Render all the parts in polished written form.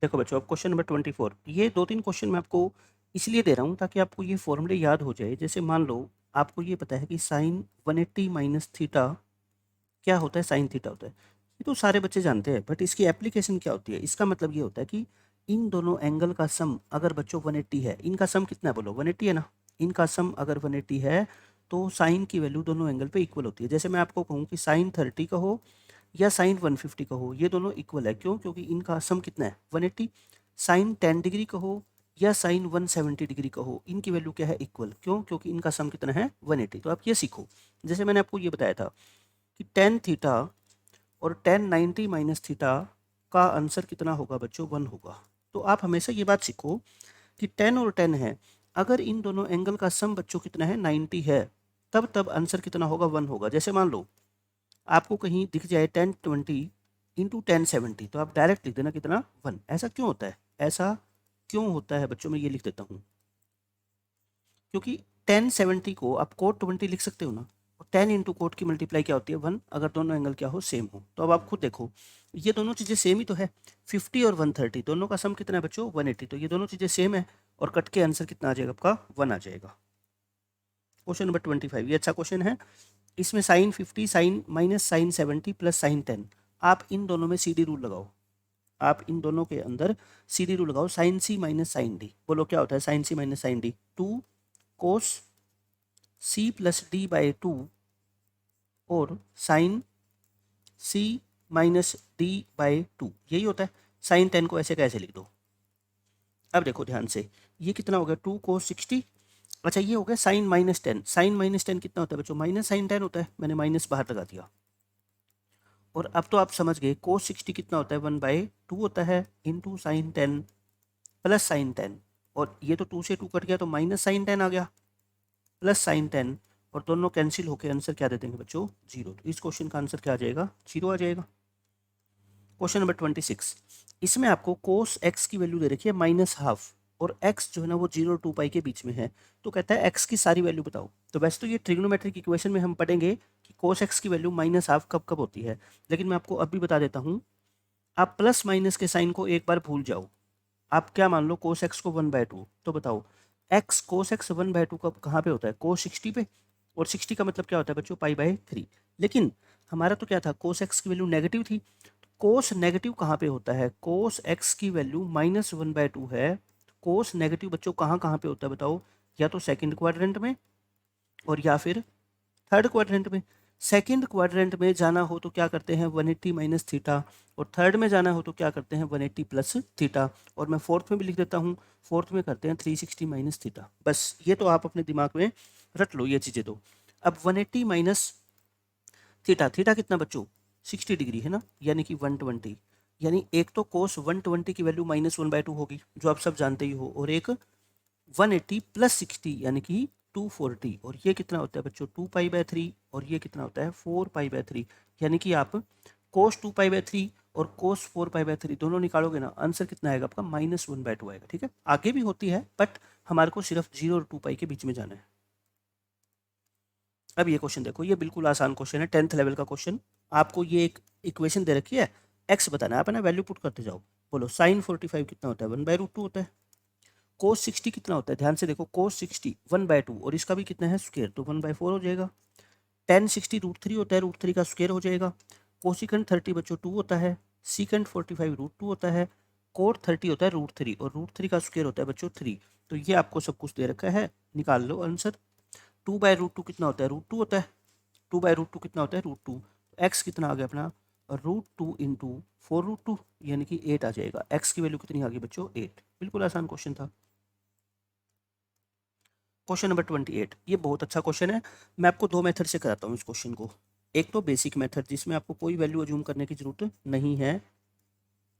देखो बच्चों, अब क्वेश्चन नंबर 24, ये 2-3 क्वेश्चन मैं आपको इसलिए दे रहा हूँ ताकि आपको ये फ़ॉर्मूले याद हो जाए। जैसे मान लो आपको ये पता है कि साइन 180 माइनस थीटा क्या होता है, साइन थीटा होता है। ये तो सारे बच्चे जानते हैं, बट इसकी एप्लीकेशन क्या होती है? इसका मतलब ये होता है कि इन दोनों एंगल का सम अगर बच्चों 180 है, इनका सम कितना है बोलो? 180 है ना? इनका सम अगर 180 है तो साइन की वैल्यू दोनों एंगल पे इक्वल होती है। जैसे मैं आपको कहूँ कि साइन 30 का हो या साइन 150 का हो, ये दोनों इक्वल है। क्यों? क्योंकि इनका सम कितना है? 180। साइन 10 डिग्री का हो या साइन 170 डिग्री का हो, इनकी वैल्यू क्या है? इक्वल। क्यों? क्योंकि इनका सम कितना है? 180। तो आप ये सीखो, जैसे मैंने आपको ये बताया था कि टेन थीटा और टेन 90 माइनस थीटा का आंसर कितना होगा बच्चों? 1 होगा। तो आप हमेशा ये बात सीखो कि 10 और 10 है, अगर इन दोनों एंगल का सम बच्चों कितना है? 90 है, तब आंसर कितना होगा? 1 होगा। जैसे मान लो आपको कहीं दिख जाए 1020 इंटू 1070, तो आप डायरेक्ट लिख देना कितना? 1। ऐसा क्यों होता है? ऐसा क्यों होता है बच्चों? मैं ये लिख देता हूँ, क्योंकि 1070 को आप कोट 20 लिख सकते हो ना, और 10 इंटू कोट की मल्टीप्लाई क्या होती है? 1, अगर दोनों एंगल क्या हो? सेम हो। तो अब आप खुद देखो, ये दोनों चीज़ें सेम ही तो है। 50 और 130 दोनों का सम कितना है बच्चों? 180। तो ये दोनों चीज़ें सेम है, और कट के आंसर कितना आ जाएगा आपका? 1 आ जाएगा। क्वेश्चन नंबर 25, ये अच्छा क्वेश्चन है। इसमें sine 50 sine minus sine 70 plus sine 10, आप इन दोनों में सीडी रूल लगाओ। आप इन दोनों के अंदर सीडी रूल लगाओ। Sine C minus sine D, बोलो क्या होता है? Sine C minus sine D 2 cos C plus D by 2 और sine C minus D by 2, यही होता है। साइन 10 को ऐसे कैसे लिख दो? अब देखो ध्यान से, ये कितना हो गया? 2 कोस 60। अच्छा, ये हो गया साइन माइनस 10। साइन माइनस 10 कितना होता है बच्चों? माइनस साइन 10 होता है। मैंने माइनस बाहर लगा दिया। और अब तो आप समझ गए कोस 60 कितना होता है? 1/2 होता है इंटू साइन 10 प्लस साइन 10। और ये तो 2 से 2 कट गया तो माइनस साइन 10 आ गया प्लस साइन 10, और दोनों कैंसिल होकर आंसर क्या दे देंगे बच्चों? 0। तो इस क्वेश्चन का आंसर क्या आ जाएगा? 0 आ जाएगा। क्वेश्चन नंबर 26, इसमें आपको कोस एक्स की वैल्यू दे रखी है -12, और एक्स जो है ना वो 0 और 2 पाई के बीच में है। तो कहता है एक्स की सारी वैल्यू बताओ। तो वैसे तो ये ट्रिग्नोमेट्रिक इक्वेशन में हम पढ़ेंगे कि कोस एक्स की वैल्यू -12 कब कब होती है, लेकिन मैं आपको अभी बता देता हूँ। आप प्लस माइनस के साइन को एक बार भूल जाओ। आप क्या मान लो? कोस एक्स को 1/2। तो बताओ एक्स कोस एक्स 1/2 कब कहाँ पे होता है? कोस 60 पे। और 60 का मतलब क्या होता है बच्चों? पाई/3। लेकिन हमारा तो क्या था? कोस एक्स की वैल्यू नेगेटिव थी। कोस नेगेटिव कहाँ पे होता है? कोस एक्स की वैल्यू -1/2 है। कोस नेगेटिव बच्चों कहाँ कहाँ पे होता है बताओ? या तो सेकंड क्वाड्रेंट में, और या फिर थर्ड क्वाड्रेंट में। सेकंड क्वाड्रेंट में जाना हो तो क्या करते हैं? 180 माइनस थीटा। और थर्ड में जाना हो तो क्या करते हैं? 180 प्लस थीटा। और मैं फोर्थ में भी लिख देता हूँ, फोर्थ में करते हैं 360 माइनस थीटा। बस ये तो आप अपने दिमाग में रट लो ये चीज़ें। तो अब 180 माइनस थीटा, थीटा कितना बच्चों? 60 डिग्री है ना, यानी कि 120। यानी एक तो कोस 120 की वैल्यू -1/2 होगी, जो आप सब जानते ही हो, और एक 180 प्लस 60 यानी कि 240। और ये कितना होता है बच्चों? 2 पाई/3। और ये कितना होता है? 4 पाई/3। यानी कि आप कोस 2 पाई/3 और कोस 4 पाई/3 दोनों निकालोगे ना, आंसर कितना आएगा आपका? -1/2 आएगा। ठीक है, आगे भी होती है, बट हमारे को सिर्फ 0 और 2 पाई के बीच में जाना है। अब ये क्वेश्चन देखो, ये बिल्कुल आसान क्वेश्चन है, 10th लेवल का क्वेश्चन। आपको ये एक इक्वेशन दे रखी है, एक्स बताना है, आप है ना वैल्यू पुट करते जाओ। बोलो साइन 45 कितना होता है? 1/√2 होता है। कोस 60 कितना होता है? ध्यान से देखो, कोस 60 1/2, और इसका भी कितना है? स्क्वायर, तो 1/4 हो जाएगा। टेन 60 √3 होता है, √3 का स्क्वायर हो जाएगा। कोसिकेंट 30 बच्चों 2 होता है। सीकेंट 45 √2 होता है। कोट 30 होता है √3, और √3 का स्क्वायर होता है बच्चों 3। तो ये आपको सब कुछ दे रखा है, निकाल लो आंसर। 2/√2 कितना होता है? √2 होता है। 2/√2 कितना होता है? √2। एक्स कितना आ गया अपना? √2 इंटू 4√2, यानी कि 8 आ जाएगा। एक्स की वैल्यू कितनी आ गई बच्चों? 8। बिल्कुल आसान क्वेश्चन था। क्वेश्चन नंबर 28, ये बहुत अच्छा क्वेश्चन है। मैं आपको दो मेथड से कराता हूँ इस क्वेश्चन को। एक तो बेसिक मेथड, जिसमें आपको कोई वैल्यू अज्यूम करने की जरूरत नहीं है,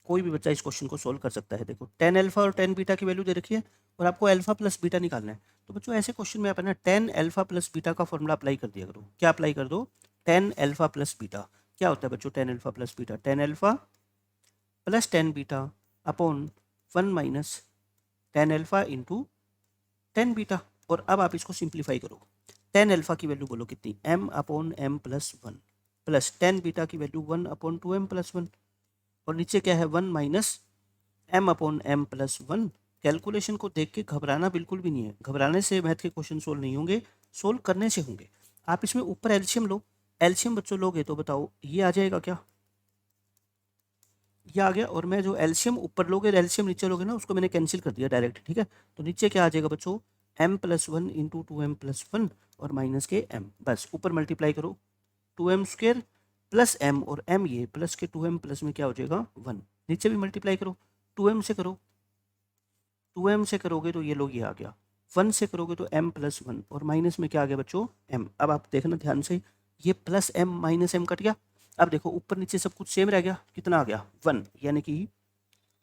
कोई भी बच्चा इस क्वेश्चन को सोल्व कर सकता है। देखो 10 अल्फा और 10 बीटा की वैल्यू दे रखी है, और आपको अल्फा प्लस बीटा निकालना है। तो बच्चों ऐसे क्वेश्चन में आप है ना 10 अल्फा प्लस बीटा का फॉर्मूला अप्लाई कर दिया करो। क्या अप्लाई कर दो? 10 अल्फा प्लस बीटा। क्या होता है बच्चों 10 alpha plus beta? 10 alpha plus 10 beta upon 1 minus 10 alpha into 10 beta. और अब आप इसको सिंप्लीफाई करो। 10 अल्फा की वैल्यू बोलो कितनी? m/m+1, प्लस 10 बीटा की वैल्यू 1/2m+1, और नीचे क्या है? 1 minus M upon M plus one. Calculation को देख के घबराना बिल्कुल भी नहीं है, घबराने से मैथ के क्वेश्चन सोल्व नहीं होंगे, सोल्व करने से होंगे। आप इसमें ऊपर एल्शियम लो, एल्शियम बच्चों लोगे तो बताओ ये आ जाएगा क्या, ये आ गया। और मैं जो एल्शियम ऊपर लोगे एल्शियम नीचे लोगे ना, उसको मैंने कैंसिल कर दिया डायरेक्ट, ठीक है। तो नीचे क्या आ जाएगा बच्चों, M plus one into two M plus one और माइनस के एम, बस ऊपर मल्टीप्लाई करो, two M square plus M और एम ये प्लस के टू एम प्लस में क्या हो जाएगा वन, नीचे भी मल्टीप्लाई करो, टू एम से करो, टू एम से करोगे तो ये लोग ये आ गया, वन से करोगे तो एम प्लस वन और माइनस में क्या आ गया बच्चों एम। अब आप देखना ध्यान से, ये plus M minus M cut गया। अब देखो ऊपर नीचे सब कुछ सेम रह गया, कितना आ गया वन, यानी कि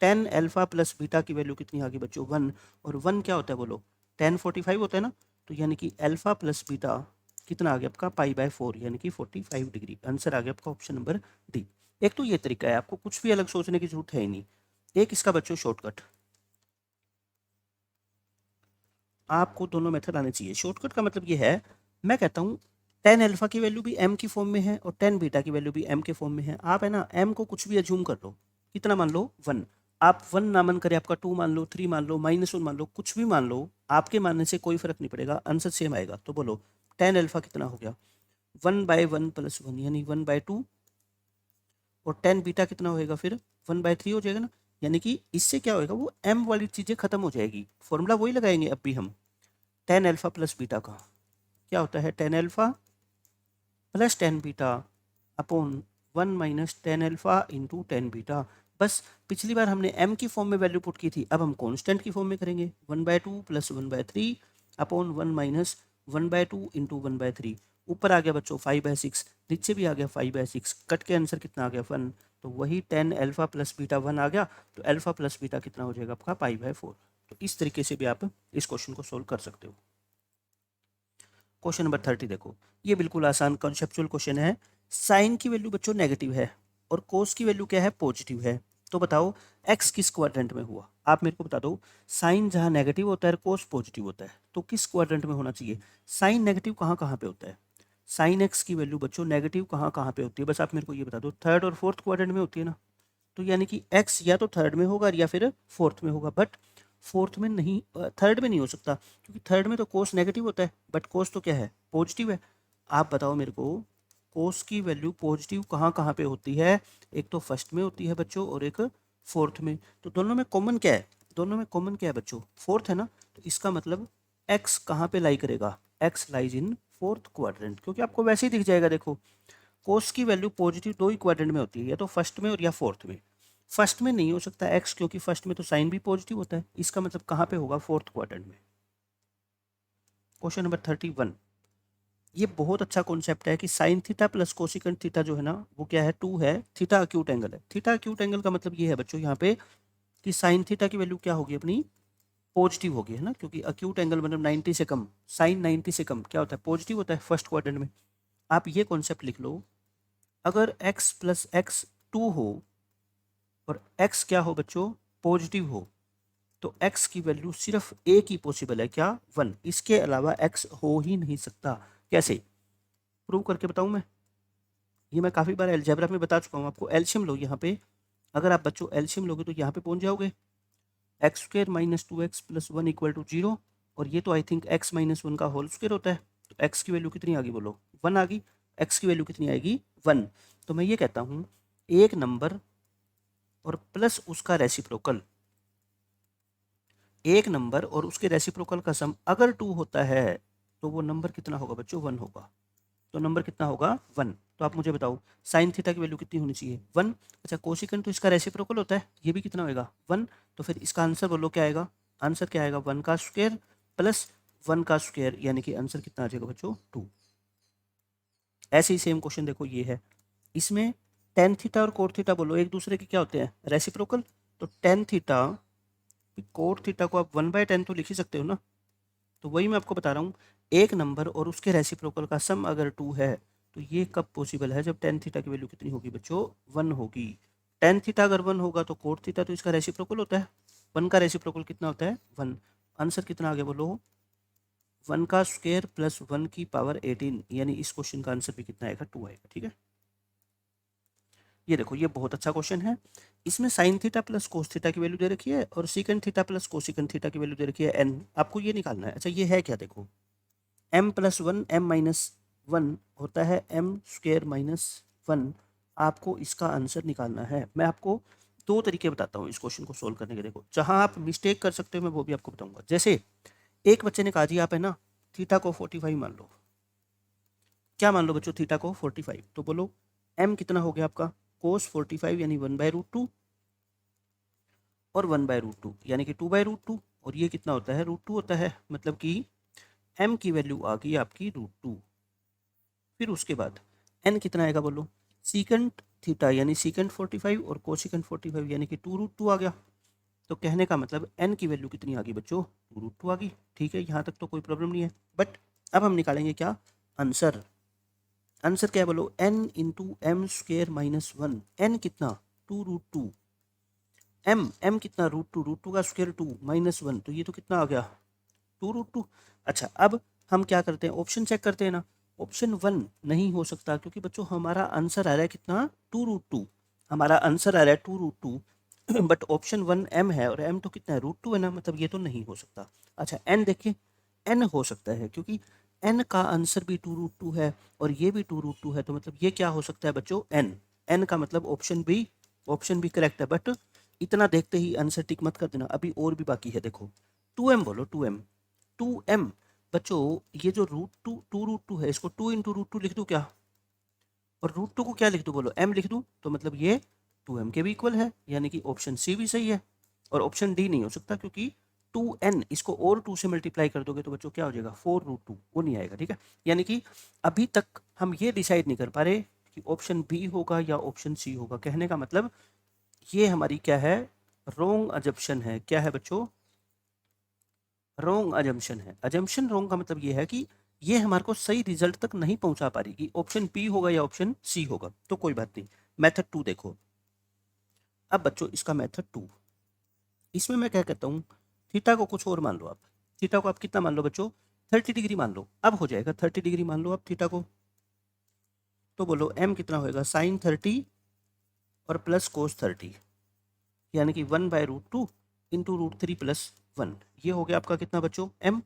टेन अल्फा प्लस बीटा की वैल्यू कितनी आ गई बच्चों वन। और वन क्या होता है बोलो, 1045 होता है ना, तो यानी कि अल्फा प्लस बीटा कितना आ गया आपका पाई बाय 4 यानी कि 45 डिग्री। आंसर आ गया आपका ऑप्शन नंबर डी। एक तो ये तरीका है, आपको कुछ भी अलग सोचने की जरूरत है ही नहीं। एक इसका बच्चों शॉर्टकट, आपको दोनों मेथड आने चाहिए। शॉर्टकट का मतलब ये है, मैं कहता हूँ टेन अल्फा की वैल्यू भी एम की फॉर्म में है और टेन बीटा की वैल्यू भी एम के फॉर्म में है। आप है ना एम को कुछ भी अज्यूम कर लो, कितना मान लो वन, आप वन ना मन करे आपका टू मान लो, थ्री मान लो, माइनस वन मान लो, कुछ भी मान लो, आपके मानने से कोई फर्क नहीं पड़ेगा, आंसर सेम आएगा। तो बोलो टेन अल्फा कितना हो गया, one by one plus one यानी वन बाय टू, और टेन बीटा कितना होएगा फिर वन बाय थ्री हो जाएगा ना। यानी कि इससे क्या होएगा, वो एम वाली चीज़ें खत्म हो जाएगी, फॉर्मूला वही लगाएंगे अब भी हम। टेन अल्फा प्लस बीटा का क्या होता है, ten alpha plus tan beta upon one minus tan alpha into tan beta. बस पिछली बार हमने एम की फॉर्म में वैल्यू पुट की थी, अब हम कॉन्स्टेंट की फॉर्म में करेंगे, one by two plus one by three upon one minus one by two into one by three. ऊपर आ गया बच्चों फाइव बाय सिक्स, नीचे भी आ गया फाइव बाय सिक्स, कट के आंसर कितना आ गया वन। तो वही ten alpha plus beta one आ गया, तो अल्फा प्लस बीटा कितना हो जाएगा आपका पाई बाय फोर। तो इस तरीके से भी आप इस क्वेश्चन को सोल्व कर सकते हो। क्वेश्चन नंबर 30 देखो, ये बिल्कुल आसान कॉन्सेप्चुअल क्वेश्चन है। साइन की वैल्यू बच्चों नेगेटिव है और कोस की वैल्यू क्या है पॉजिटिव है। तो बताओ एक्स किस क्वाड्रेंट में हुआ, आप मेरे को बता दो। साइन जहाँ नेगेटिव होता है कोस पॉजिटिव होता है, तो किस क्वाड्रेंट में होना चाहिए। साइन नेगेटिव कहाँ कहाँ पे होता है, साइन एक्स की वैल्यू बच्चों नेगेटिव कहाँ कहाँ पे होती है, बस आप मेरे को ये बता दो। थर्ड और फोर्थ क्वाड्रेंट में होती है ना, तो यानी कि एक्स या तो थर्ड में होगा या फिर फोर्थ में होगा, बट फोर्थ में नहीं, थर्ड में नहीं हो सकता, क्योंकि थर्ड में तो कोस नेगेटिव होता है, बट कोस तो क्या है पॉजिटिव है। आप बताओ मेरे को कोस की वैल्यू पॉजिटिव कहाँ कहाँ पे होती है, एक तो फर्स्ट में होती है बच्चों और एक फोर्थ में। तो दोनों में कॉमन क्या है, दोनों में कॉमन क्या है बच्चों फोर्थ है ना। तो इसका मतलब एक्स कहाँ पे लाई करेगा, x lies in fourth quadrant, क्योंकि आपको वैसे ही दिख जाएगा। देखो कोस की वैल्यू पॉजिटिव दो ही क्वाड्रेंट में होती है, या तो फर्स्ट में और या फोर्थ में। फर्स्ट में नहीं हो सकता एक्स, क्योंकि फर्स्ट में तो साइन भी पॉजिटिव होता है, इसका मतलब कहाँ पे होगा फोर्थ क्वाड्रेंट में। क्वेश्चन नंबर 31, ये बहुत अच्छा कॉन्सेप्ट है कि sign theta plus cosecant theta जो है ना वो क्या है टू है, थीटा अक्यूट एंगल है। थीटा अक्यूट एंगल का मतलब ये है बच्चों यहाँ पे कि साइन थीटा की वैल्यू क्या होगी अपनी पॉजिटिव होगी, है ना, क्योंकि अक्यूट एंगल मतलब 90 से कम, साइन 90 से कम क्या होता है पॉजिटिव होता है फर्स्ट क्वाड्रेंट में। आप ये कॉन्सेप्ट लिख लो, अगर x प्लस एक्स टू हो और x क्या हो बच्चों पॉजिटिव हो, तो x की वैल्यू सिर्फ एक ही पॉसिबल है, क्या वन, इसके अलावा x हो ही नहीं सकता। कैसे प्रूव करके बताऊं मैं, ये मैं काफ़ी बार अलजेब्रा में बता चुका हूँ आपको। एल्शियम लो यहाँ पे, अगर आप बच्चों एल्शियम लोगे तो यहाँ पे पहुंच जाओगे, X square minus two x plus one equal to zero, और ये तो I think x minus one का होल स्क्वायर होता है। तो x की वैल्यू कितनी आ गई बोलो वन आ गई, x की वैल्यू कितनी आएगी वन। तो मैं ये कहता हूँ एक नंबर और प्लस उसका रेसिप्रोकल, एक नंबर और उसके रेसिप्रोकल का सम अगर टू होता है तो वो नंबर कितना होगा बच्चों वन होगा। तो नंबर कितना होगा वन। तो आप मुझे बताओ साइन थीटा की वैल्यू कितनी होनी चाहिए वन। अच्छा कोसिकेंट तो इसका रेसिप्रोकल होता है, ये भी कितना होगा वन। तो फिर इसका आंसर बोलो क्या आएगा, आंसर क्या आएगा वन का स्क्वायर प्लस वन का स्क्वायर, यानी कि आंसर कितना आ जाएगा बच्चों टू। ऐसे ही सेम क्वेश्चन देखो ये है, इसमें टेन थीटा और कोट थीटा बोलो एक दूसरे के क्या होते हैं रेसिप्रोकल। तो टेन थीटा कोट थीटा को आप वन बाय टेन तो लिख ही सकते हो ना। तो वही मैं आपको बता रहा हूँ, एक नंबर और उसके रेसिप्रोकल का सम अगर टू है तो ये कब पॉसिबल है, जब टेन थीटा की वैल्यू कितनी होगी बच्चों वन होगी। टेन थीटा अगर वन होगा तो कोट थीटा तो इसका रेसिप्रोकल होता है, वन का रेसिप्रोकल कितना होता है वन। आंसर कितना आ गया बोलो वन का स्क्वायर प्लस वन की पावर 18, यानी इस क्वेश्चन का आंसर भी कितना आएगा टू आएगा, ठीक है। ये देखो ये बहुत अच्छा क्वेश्चन है। इसमें sign theta plus cos theta की वैल्यू दे रखी है और सीकन थीटा प्लस कोसिकन थीटा की वैल्यू दे रखी है एन। आपको ये निकालना है। अच्छा ये है क्या, देखो m plus one M minus one होता है m स्क्वेयर माइनस वन। आपको इसका आंसर निकालना है। मैं आपको दो तरीके बताता हूँ इस क्वेश्चन को सोल्व करने के। देखो जहाँ आप मिस्टेक कर सकते हो मैं वो भी आपको बताऊंगा। जैसे एक बच्चे ने कहा जी आप है ना थीटा को 45 मान लो। क्या मान लो बच्चों, थीटा को 45। तो बोलो m कितना हो गया आपका, कोस 45 यानी 1/√2 और 1/√2 यानी कि 2/√2 और ये कितना होता है √2 होता है। मतलब कि m की वैल्यू आ गई आपकी √2। फिर उसके बाद n कितना आएगा बोलो, सीकंट थीटा यानी सीकंट 45 और कोसिकंट 45 यानी कि 2√2 आ गया। तो कहने का मतलब n की वैल्यू कितनी आ गई बच्चों, 2√2 आ गई। ठीक है, यहाँ तक तो कोई प्रॉब्लम नहीं है। बट अब हम निकालेंगे क्या, आंसर। आंसर क्या है बोलो, n into M square minus one. N कितना 2√2, m कितना √2 का स्क्वेयर 2 माइनस वन, तो ये तो कितना आ गया 2√2। अच्छा अब हम क्या करते हैं, ऑप्शन चेक करते हैं ना। ऑप्शन वन नहीं हो सकता क्योंकि बच्चों हमारा आंसर आ रहा है कितना 2√2। हमारा आंसर आ रहा है 2√2 बट ऑप्शन वन m है और m तो कितना है √2 है ना, मतलब ये तो नहीं हो सकता। अच्छा n देखिए, n हो सकता है क्योंकि n का आंसर भी 2√2 है और ये भी 2√2 है। तो मतलब ये क्या हो सकता है बच्चों, n। n का मतलब ऑप्शन भी करेक्ट है। बट इतना देखते ही आंसर टिक मत कर देना, अभी और भी बाकी है। देखो 2m बोलो, 2m बच्चों ये जो √2 है इसको 2 इंटू √2 लिख दूँ क्या, और √2 को क्या लिख दूँ बोलो, m लिख दूँ। तो मतलब ये 2m के भी इक्वल है, यानी कि ऑप्शन सी भी सही है। और ऑप्शन डी नहीं हो सकता क्योंकि 2n इसको और 2 से मल्टीप्लाई कर दोगे तो बच्चों क्या हो जाएगा 4√2, वो नहीं आएगा। ठीक है, यानी कि अभी तक हम ये डिसाइड नहीं कर पा रहे कि ऑप्शन बी होगा या ऑप्शन सी होगा। कहने का मतलब ये हमारी क्या है, रॉन्ग अजम्पशन है। क्या है बच्चों, रॉन्ग अजम्पशन है। अजम्पशन रॉन्ग का मतलब ये है कि ये हमारे को सही रिजल्ट तक नहीं पहुंचा पा रही कि ऑप्शन बी होगा या ऑप्शन सी होगा। तो कोई बात नहीं, मेथड टू देखो। अब बच्चों इसका मेथड टू, इसमें मैं क्या कहता हूँ, थीटा को कुछ और मान लो आप। थीटा को आप कितना मान लो बच्चों, 30 डिग्री मान लो। अब हो जाएगा 30 डिग्री मान लो आप थीटा को। तो बोलो m कितना होएगा, साइन 30 और प्लस कोस 30 यानी कि 1/√2 इंटू √3 प्लस 1। ये हो गया आपका कितना बच्चों m।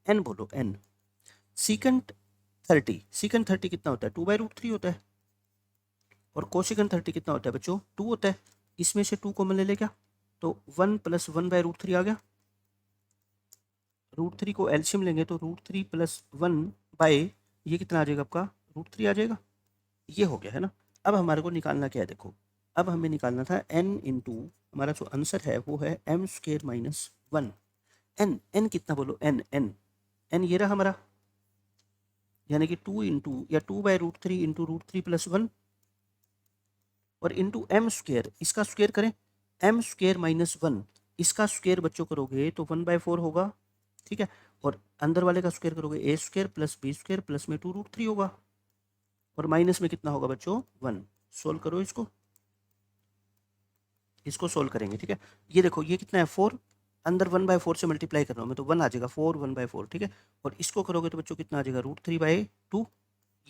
n बोलो n। सीकंट 30 कितना होता है 2/√3 होता है और कोसिकंट 30 कितना होता है बच्चों 2 होता है। इसमें से 2 कॉमन ले ले क्या, तो 1 प्लस 1/√3 आ गया। √3 को एल्शियम लेंगे तो √3 प्लस 1 बाय ये कितना आ जाएगा आपका √3 आ जाएगा। ये हो गया है ना। अब हमारे को निकालना क्या है, देखो अब हमें निकालना था n इंटू, हमारा जो आंसर है वो है m square minus one. n कितना बोलो, n ये रहा हमारा, यानी कि 2 इंटू या 2/√3 इंटू √3 प्लस 1 और इंटू एम स्क्वेयर, इसका स्क्वेयर करें m स्क्वेयर माइनस वन। इसका स्क्वेयर बच्चों करोगे तो 1/4 होगा। ठीक है, और अंदर वाले का स्क्वेयर करोगे a square plus b square plus में 2√3 होगा और माइनस में कितना होगा बच्चों 1। सोल्व करो इसको, इसको सोल्व करेंगे। ठीक है, ये देखो ये कितना है 4, अंदर 1/4 से मल्टीप्लाई कर रहा हूँ मैं तो 1 आ जाएगा 4 1/4। ठीक है, और इसको करोगे तो बच्चों कितना आ जाएगा √3/2।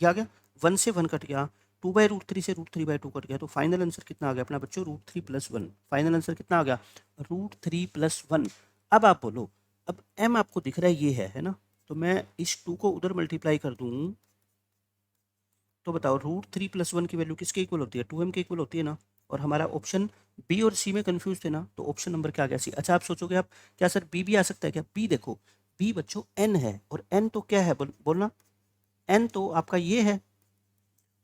ये आ गया, 1 से 1 कट गया, 2/√3 से √3/2 कट गया। तो फाइनल आंसर कितना आ गया अपना बच्चों √3 प्लस 1। फाइनल आंसर कितना आ गया √3 प्लस 1। अब आप बोलो, अब m आपको दिख रहा है ये है ना, तो मैं इस 2 को उधर मल्टीप्लाई कर दूँ तो बताओ √3 प्लस 1 की वैल्यू किसके इक्वल होती है 2m के इक्वल होती है ना। और हमारा ऑप्शन बी और सी में कंफ्यूज थे ना, तो ऑप्शन नंबर क्या आ गया सी। अच्छा आप सोचोगे आप क्या सर बी भी आ सकता है क्या, बी देखो बी बच्चों n है और n तो क्या है बोलना, n तो आपका ये है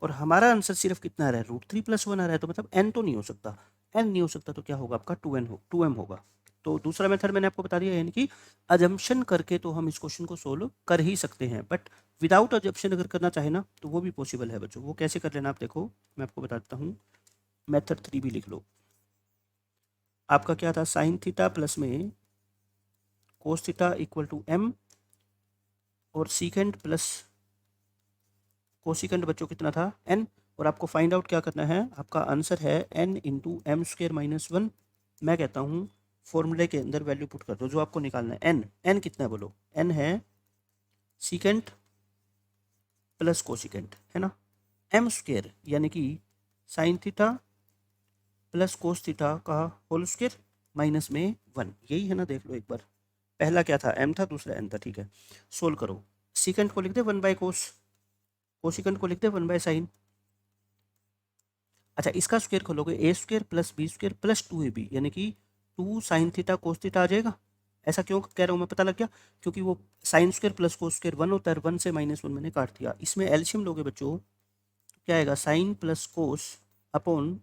और हमारा आंसर सिर्फ कितना आ रहा है √3 प्लस 1 आ रहा है। तो मतलब n तो नहीं हो सकता, n नहीं हो सकता तो क्या होगा आपका 2m होगा। तो दूसरा मेथड मैंने आपको बता दिया, यानी कि अजम्पशन करके तो हम इस क्वेश्चन को सोल्व कर ही सकते हैं। बट विदाउट अजम्पशन अगर करना चाहे ना तो वो भी पॉसिबल है बच्चों। वो कैसे कर लेना आप देखो, मैं आपको बताता हूँ। मेथड 3 भी लिख लो। आपका क्या था, साइन थीटा प्लस में cos theta equal to m और सीकेंड प्लस कोसिकेंड बच्चों कितना था n। और आपको फाइंड आउट क्या करना है, आपका आंसर है n into M square minus one. मैं कहता हूँ फॉर्मूले के अंदर वैल्यू पुट कर दो जो आपको निकालना है। n कितना है बोलो, n है सीकेंट प्लस कोसिकेंट है ना, m स्क्वेयर यानी कि sign theta plus cos theta का होल स्क्वायर माइनस में 1, यही है ना, देख लो एक बार। पहला क्या था, m था, दूसरा n था, ठीक है। सोल्व करो, सीकेंट को लिख दे 1 बाय कोस, कोसिकेंट को लिख दे 1 बाय साइन। अच्छा, इसका स्क्वायर खोलोगे a square plus b square plus 2ab, यानी कि 2 साइन थीटा कोस थीटा आ जाएगा। ऐसा क्यों कह रहा हूँ मैं, पता लग गया? क्योंकि वो sine square plus cos square 1 होता है, 1 से -1 मैंने काट दिया। इसमें एल्शियम लोगे बच्चों, तो क्या आएगा, sine plus cos upon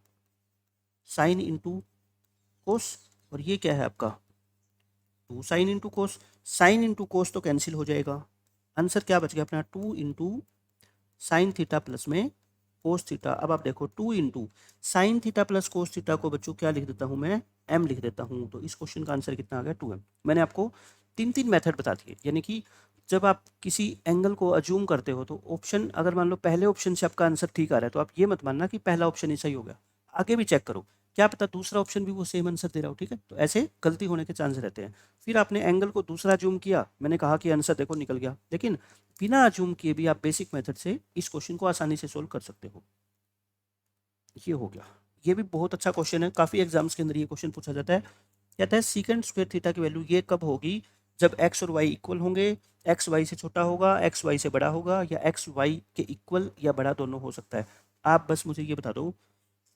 sine into cos, और ये क्या है आपका 2 sine into cos. Sine into cos तो कैंसिल हो जाएगा, आंसर क्या बच गया अपना 2 इंटू साइन थीटा प्लस में कोस थीटा। अब आप देखो 2 into sine theta plus cos theta को बच्चों क्या लिख देता हूँ मैं, m लिख देता हूँ। तो इस क्वेश्चन का आंसर कितना आ गया 2m। मैंने आपको 3 मेथड बता दिए, यानी कि जब आप किसी एंगल को अज्यूम करते हो तो ऑप्शन, अगर मान लो पहले ऑप्शन से आपका आंसर ठीक आ रहा है तो आप ये मत मानना कि पहला ऑप्शन ही सही हो गया, आगे भी चेक करो, क्या पता दूसरा ऑप्शन भी वो सेम आंसर दे रहा हो, ठीक है। तो ऐसे गलती होने के चांस रहते हैं। फिर आपने एंगल को दूसरा जूम किया, मैंने कहा कि आंसर देखो निकल गया, लेकिन बिना जूम किए भी आप बेसिक मेथड से इस क्वेश्चन को आसानी से सोल्व कर सकते हो। ये हो गया, ये भी बहुत अच्छा क्वेश्चन है, काफ़ी एग्जाम्स के अंदर ये क्वेश्चन पूछा जाता है। कहता है सीकेंट स्क्वायर थीटा की वैल्यू ये कब होगी, जब एक्स और वाई इक्वल होंगे, एक्स वाई से छोटा होगा, एक्स वाई से बड़ा होगा, या एक्स वाई के इक्वल या बड़ा दोनों हो सकता है। आप बस मुझे ये बता दो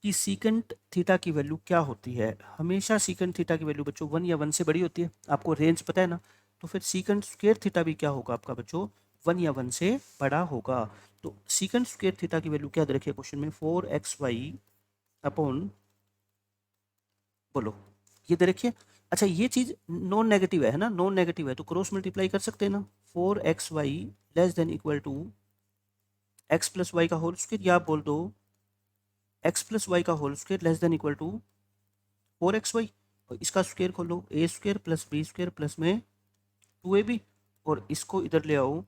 कि सीकेंट थीटा की वैल्यू क्या होती है। हमेशा सीकेंट थीटा की वैल्यू बच्चों 1 या 1 से बड़ी होती है, आपको रेंज पता है ना। तो फिर सीकेंट स्क्वायर थीटा भी क्या होगा आपका बच्चों, 1 या 1 से बड़ा होगा। तो सीकेंट स्क्वायर थीटा की वैल्यू क्या दे रखी है क्वेश्चन में, 4xy अपॉन, बोलो ये दे रखिए। अच्छा, ये चीज़ नॉन नेगेटिव है ना, नॉन नेगेटिव है तो क्रॉस मल्टीप्लाई कर सकते हैं ना, 4xy less than equal to x plus y का होल स्क्वायर, या आप बोल दो एक्स प्लस वाई का whole square less than equal to 4xy। और इसका स्क्वायर खोलो, a square plus b square plus में 2ab, और इसको इधर ले आओ,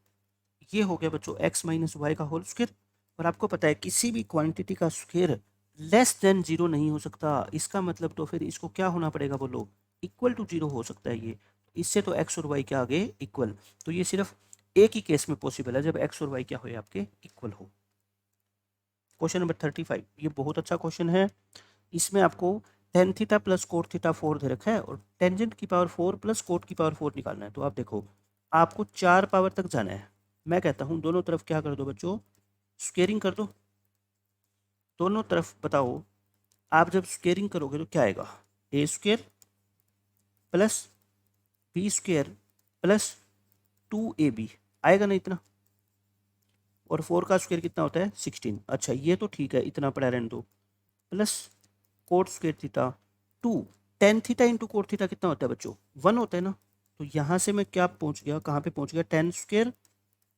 ये हो गया बच्चों एक्स माइनस वाई का होल स्क्वायर। और आपको पता है किसी भी क्वांटिटी का स्क्वायर लेस देन 0 नहीं हो सकता, इसका मतलब तो फिर इसको क्या होना पड़ेगा, बोलो इक्वल टू 0 हो सकता है ये। इससे तो एक्स और वाई के आगे इक्वल, तो ये सिर्फ एक ही केस में पॉसिबल है, जब एक्स और वाई क्या हो आपके इक्वल हो। क्वेश्चन नंबर 35, ये बहुत अच्छा क्वेश्चन है। इसमें आपको tan theta plus cot theta 4 दे रखा है, और टेंजेंट की पावर 4 प्लस कोट की पावर 4 निकालना है। तो आप देखो, आपको 4 पावर तक जाना है। मैं कहता हूँ दोनों तरफ क्या कर दो बच्चों, स्क्वेयरिंग कर दो, दोनों तरफ बताओ। आप जब स्क्वेयरिंग करोगे तो क्या आएगा, a square plus b square plus 2ab आएगा ना इतना, और 4 का स्क्वायर कितना होता है 16। अच्छा ये तो ठीक है, इतना पड़ा रहने दो, plus coat square theta 2, tan theta into cot theta कितना होता है बच्चों 1 होता है ना। तो यहाँ से मैं क्या पहुँच गया, कहाँ पे पहुँच गया, ten square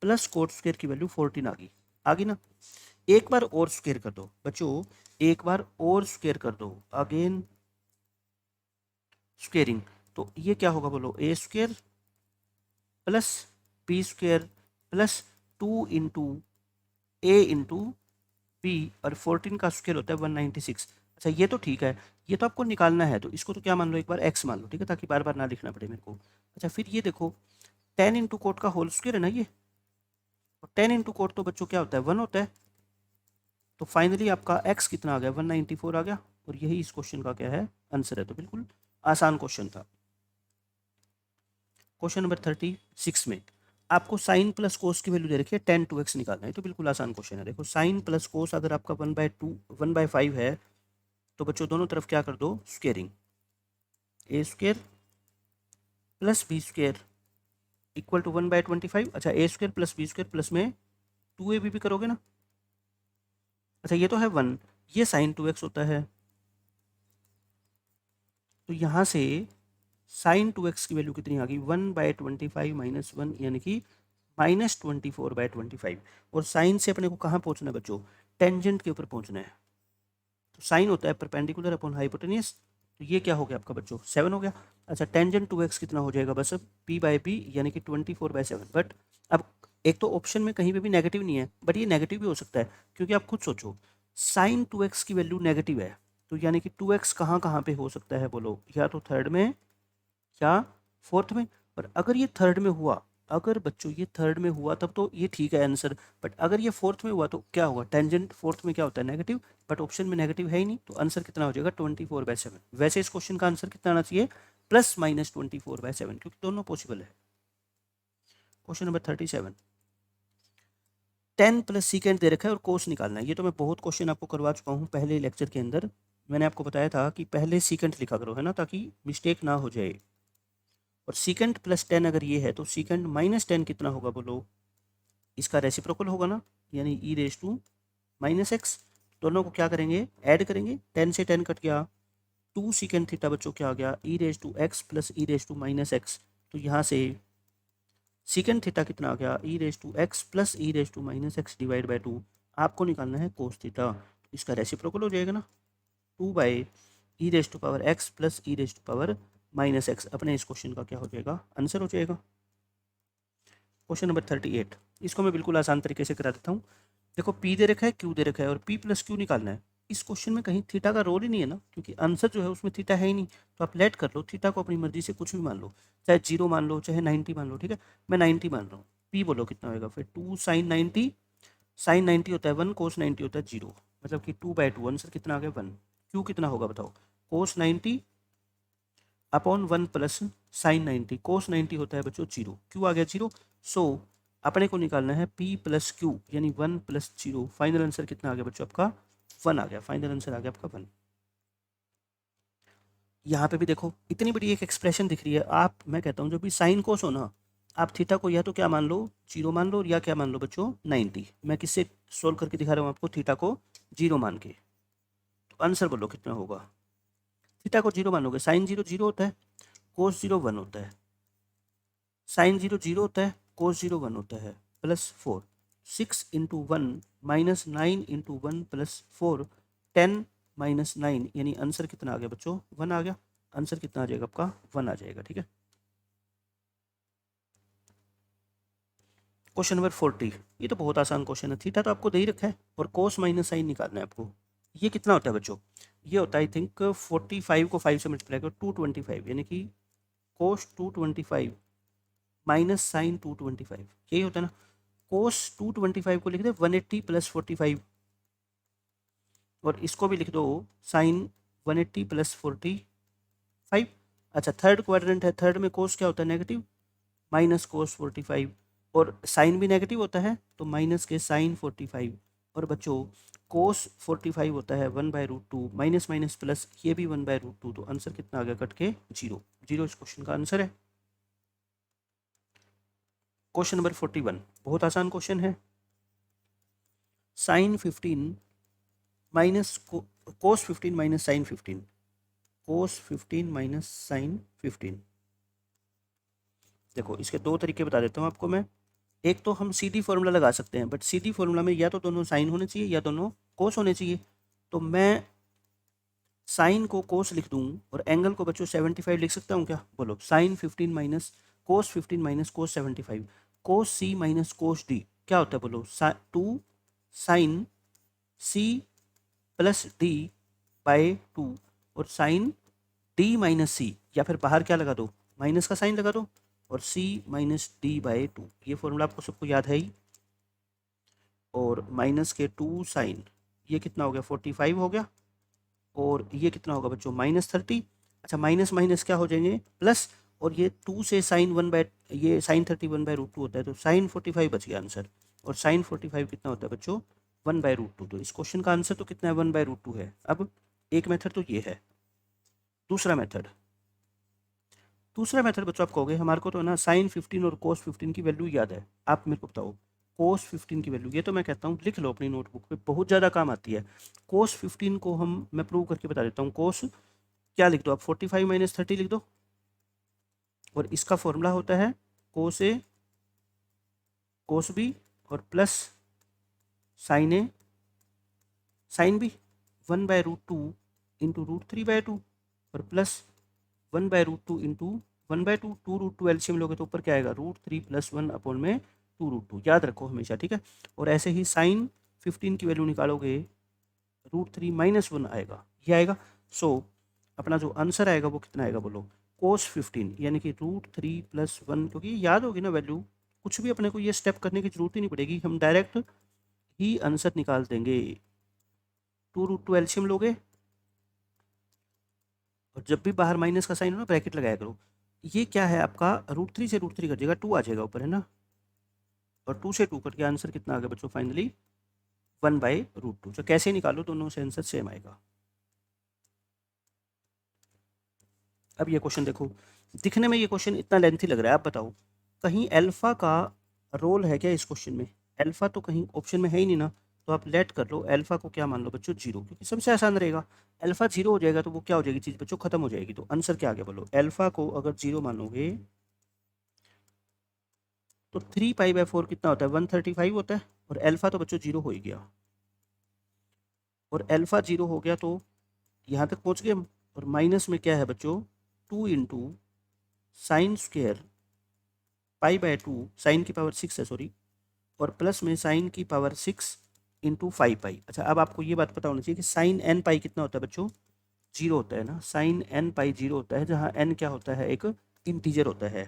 plus coat square की वैल्यू 14 आ गई ना। एक बार और स्क्वायर कर दो बच्चों, एक बार और स्क्वायर कर दो, अगेन स्क्वेयरिंग, तो ये क्या होगा बोलो, a square plus b square plus 2 into a into b, और 14 का स्क्वायर होता है 196। अच्छा ये तो ठीक है, ये तो आपको निकालना है, तो इसको तो क्या मान लो, एक बार x मान लो, ठीक है, ताकि बार बार ना लिखना पड़े मेरे को। अच्छा फिर ये देखो 10 इंटू कोट का होल स्क्वायर है ना ये, और 10 इंटू कोट तो बच्चों क्या होता है 1 होता है। तो फाइनली आपका x कितना आ गया 194 आ गया, और यही इस क्वेश्चन का क्या है आंसर है। तो बिल्कुल आसान क्वेश्चन था। क्वेश्चन नंबर 36 में आपको साइन प्लस कोस की वैल्यू दे रखी है 10 2x निकालना है। तो बिल्कुल आसान क्वेश्चन है। देखो साइन प्लस कोस अगर आपका 1/5 है, तो बच्चों दोनों तरफ क्या कर दो squaring, a square plus b square equal to 1/25। अच्छा a square plus b square plus में 2ab भी करोगे ना। अच्छा ये तो है 1, ये साइन 2x होता है, तो यहाँ से साइन 2x की वैल्यू कितनी आ गई 1/25 माइनस 1, यानी कि -24/25। और साइन से अपने को कहाँ पहुँचना है बच्चों, टेंजेंट के ऊपर पहुँचना है। तो साइन होता है परपेंडिकुलर अपॉन हाइपोटेनियस, तो ये क्या हो गया आपका बच्चों 7 हो गया। अच्छा टेंजेंट 2x कितना हो जाएगा, बस अब p/p यानी कि 24/7। बट अब एक तो ऑप्शन में कहीं पे भी नेगेटिव नहीं है, बट ये नेगेटिव भी हो सकता है, क्योंकि आप खुद सोचो साइन 2x की वैल्यू नेगेटिव है, तो यानी कि 2x कहाँ कहाँ पे हो सकता है बोलो, या तो थर्ड में या फोर्थ में। और अगर ये थर्ड में हुआ, अगर बच्चों ये थर्ड में हुआ तब तो ये ठीक है आंसर, बट अगर ये फोर्थ में हुआ तो क्या होगा, टेंजेंट फोर्थ में क्या होता है नेगेटिव, बट ऑप्शन में नेगेटिव है ही नहीं, तो आंसर कितना हो जाएगा 24/7। वैसे इस क्वेश्चन का आंसर कितना आना चाहिए, +-24/7, क्योंकि दोनों पॉसिबल है। Question number 37, tan plus secant दे रखा है और कोस निकालना है। ये तो मैं बहुत क्वेश्चन आपको करवा चुका हूँ पहले लेक्चर के अंदर। मैंने आपको बताया था कि पहले सीकेंड लिखा करो, है ना, ताकि मिस्टेक ना हो जाए। और सीकेंड प्लस 10 अगर ये है तो सीकेंड माइनस 10 कितना होगा बोलो, इसका रेसिप्रोकल होगा ना, यानी e⁻⁻x। दोनों को क्या करेंगे, ऐड करेंगे, 10 से 10 कट गया, 2 सीकेंड थीटा बच्चों क्या आ गया, e⁻x प्लस e⁻⁻x। तो यहाँ से सीकेंड थीटा कितना आ गया, e⁻x plus e⁻⁻x divide by 2। आपको निकालना है कोस थीटा, तो इसका रेसिप्रोकल हो जाएगा ना, 2/e⁻x प्लस e⁻⁻x। अपने इस क्वेश्चन का क्या हो जाएगा, आंसर हो जाएगा। क्वेश्चन नंबर 38, इसको मैं बिल्कुल आसान तरीके से करा देता हूँ। देखो P दे रखा है, Q दे रखा है और P प्लस Q निकालना है। इस क्वेश्चन में कहीं थीटा का रोल ही नहीं है ना, क्योंकि आंसर जो है उसमें थीटा है ही नहीं। तो आप लेट कर लो, थीटा को अपनी मर्जी से कुछ भी मान लो, चाहे 0 मान लो, चाहे 90 मान लो, ठीक है। मैं 90 मान रहा हूँ। P बोलो कितना होगा, फिर 2 sin 90, sin 90 होता है 1, cos 90 होता है 0, मतलब कि 2/2। आंसर कितना आ गया 1। Q कितना होगा बताओ, cos 90 अपॉन 1 प्लस साइन 90, कोस 90 होता है बच्चों 0, क्यू आ गया 0। सो अपने को निकालना है P प्लस क्यू, यानी 1 प्लस 0। फाइनल आंसर कितना आ गया बच्चों आपका, 1 आ गया। फाइनल आंसर आ गया आपका 1। यहाँ पे भी देखो इतनी बड़ी एक एक्सप्रेशन दिख रही है। आप, मैं कहता हूँ, जो भी साइन कोस हो ना, आप थीटा को या तो क्या मान लो 0 मान लो, या क्या मान लो बच्चों 90। मैं किससे सोल्व करके दिखा रहा हूँ आपको, थीटा को 0 मान के। तो आंसर बोलो कितना होगा, थीटा को 0 मानोगे, साइन 0 0 होता है, कोस 0 1 होता है, साइन 0 0 होता है, कोस 0 1 होता है, plus 4, 6 into 1 minus 9 into 1 plus 4, 10 minus 9, यानी आंसर कितना आ गया बच्चों, 1 आ गया। आंसर कितना आ जाएगा आपका, 1 आ जाएगा, ठीक है। क्वेश्चन नंबर 40, ये तो बहुत आसान क्वेश्चन है। थीटा तो आपको दे ही रखा है और कोस माइनस साइन निकालना है आपको। ये कितना होता है बच्चों, ये होता है आई थिंक 45 को 5 से मल्टीप्लाई करो 225, यानी कि कोस 225 माइनस साइन 225, यही होता है ना। कोस 225 को लिख दे 180 प्लस 45, और इसको भी लिख दो साइन 180 प्लस 45। अच्छा, थर्ड क्वाड्रेंट है, थर्ड में कोस क्या होता है, नेगेटिव, माइनस कोस 45, और साइन भी नेगेटिव होता है, तो माइनस के साइन 45। और बच्चों कोस 45 होता है 1/√2, माइनस माइनस प्लस, ये भी 1/√2। तो आंसर कितना आ गया, कट के 0। 0 इस क्वेश्चन का आंसर है। क्वेश्चन नंबर 41, बहुत आसान क्वेश्चन है। Sine 15 minus cos 15 minus sine 15, cos 15 minus sine 15। देखो इसके दो तरीके बता देता हूँ आपको मैं। एक तो हम सीधी फॉर्मूला लगा सकते हैं, बट सीधी फॉर्मूला में या तो दोनों साइन होने चाहिए या दोनों कोस होने चाहिए। तो मैं साइन को कोस लिख दूँ और एंगल को बच्चों 75 लिख सकता हूँ क्या, बोलो। Sine 15 minus cos 15 minus cos 75, cos C minus cos D क्या होता है बोलो, 2 sine C plus D by 2, और साइन डी माइनस सी, या फिर बाहर क्या लगा दो, माइनस का साइन लगा दो, और सी माइनस डी बाय 2। ये फॉर्मूला आपको सबको याद है ही। और माइनस के 2 साइन, ये कितना हो गया 45 हो गया, और ये कितना होगा बच्चों -30। अच्छा, माइनस माइनस क्या हो जाएंगे, प्लस, और ये 2 से साइन 1 बाय, ये साइन 30 1/√2 होता है, तो साइन 45 बच गया आंसर। और साइन 45 कितना होता है बच्चों, 1/√2। तो इस क्वेश्चन का आंसर तो कितना है, 1/√2 है। अब एक मेथड तो ये है, दूसरा मेथड, दूसरा मेथड बच्चों आप कहोगे हमारे को तो ना साइन 15 और कोस 15 की वैल्यू याद है, आप मेरे को बताओ कोस 15 की वैल्यू। ये तो मैं कहता हूँ लिख लो अपनी नोटबुक पे, बहुत ज़्यादा काम आती है। कोस 15 को मैं प्रूव करके बता देता हूँ। कोस क्या लिख दो आप, 45 माइनस 30 लिख दो, और इसका फॉर्मूला होता है कोस ए कोस बी और plus sine A sine B, 1/√2 into √3/2, और प्लस 1/√2 इंटू 1/2, 2√2 एलसीएम लोगे तो ऊपर क्या आएगा, √3 + 1 अपॉन में 2√2। याद रखो हमेशा, ठीक है। और ऐसे ही साइन 15 की वैल्यू निकालोगे, √3 - 1 आएगा, ये आएगा। सो अपना जो आंसर आएगा वो कितना आएगा बोलो, कोस 15, यानी कि √3 + 1, क्योंकि याद होगी ना वैल्यू, कुछ भी अपने को ये स्टेप करने की जरूरत ही नहीं पड़ेगी, हम डायरेक्ट ही आंसर निकाल देंगे। 2√2 एलसीएम लोगे और जब भी बाहर माइनस का साइन हो ना ब्रैकेट लगाया करो। ये क्या है आपका √3 से √3 कर जाएगा, 2 आ जाएगा ऊपर है ना, और 2 से 2 कट के आंसर कितना आ गया बच्चों फाइनली 1/√2। तो कैसे निकालो दोनों से आंसर सेम आएगा। अब ये क्वेश्चन देखो, दिखने में ये क्वेश्चन इतना लेंथी लग रहा है, आप बताओ कहीं अल्फा का रोल है क्या इस क्वेश्चन में? अल्फा तो कहीं ऑप्शन में है ही नहीं ना, तो आप लेट कर लो अल्फा को, क्या मान लो बच्चों 0, क्योंकि सबसे आसान रहेगा। अल्फा 0 हो जाएगा तो वो क्या हो जाएगी चीज़ बच्चों, खत्म हो जाएगी। तो आंसर क्या आ गया बोलो, अल्फा को अगर 0 मानोगे तो 3π/4 कितना होता है 135 होता है, और अल्फा तो बच्चों 0 हो ही गया, और अल्फा 0 हो गया तो यहाँ तक पहुँच गए हम। और माइनस में क्या है बच्चों 2 इंटू साइन स्क्वेयर π/2, साइन की पावर 6 है सॉरी, और प्लस में साइन की पावर 6 इंटू 5π। अच्छा अब आपको ये बात पता होना चाहिए कि साइन एन पाई कितना होता है बच्चों, 0 होता है ना, साइन एन पाई 0 होता है, जहाँ एन क्या होता है एक इंटीजर होता है।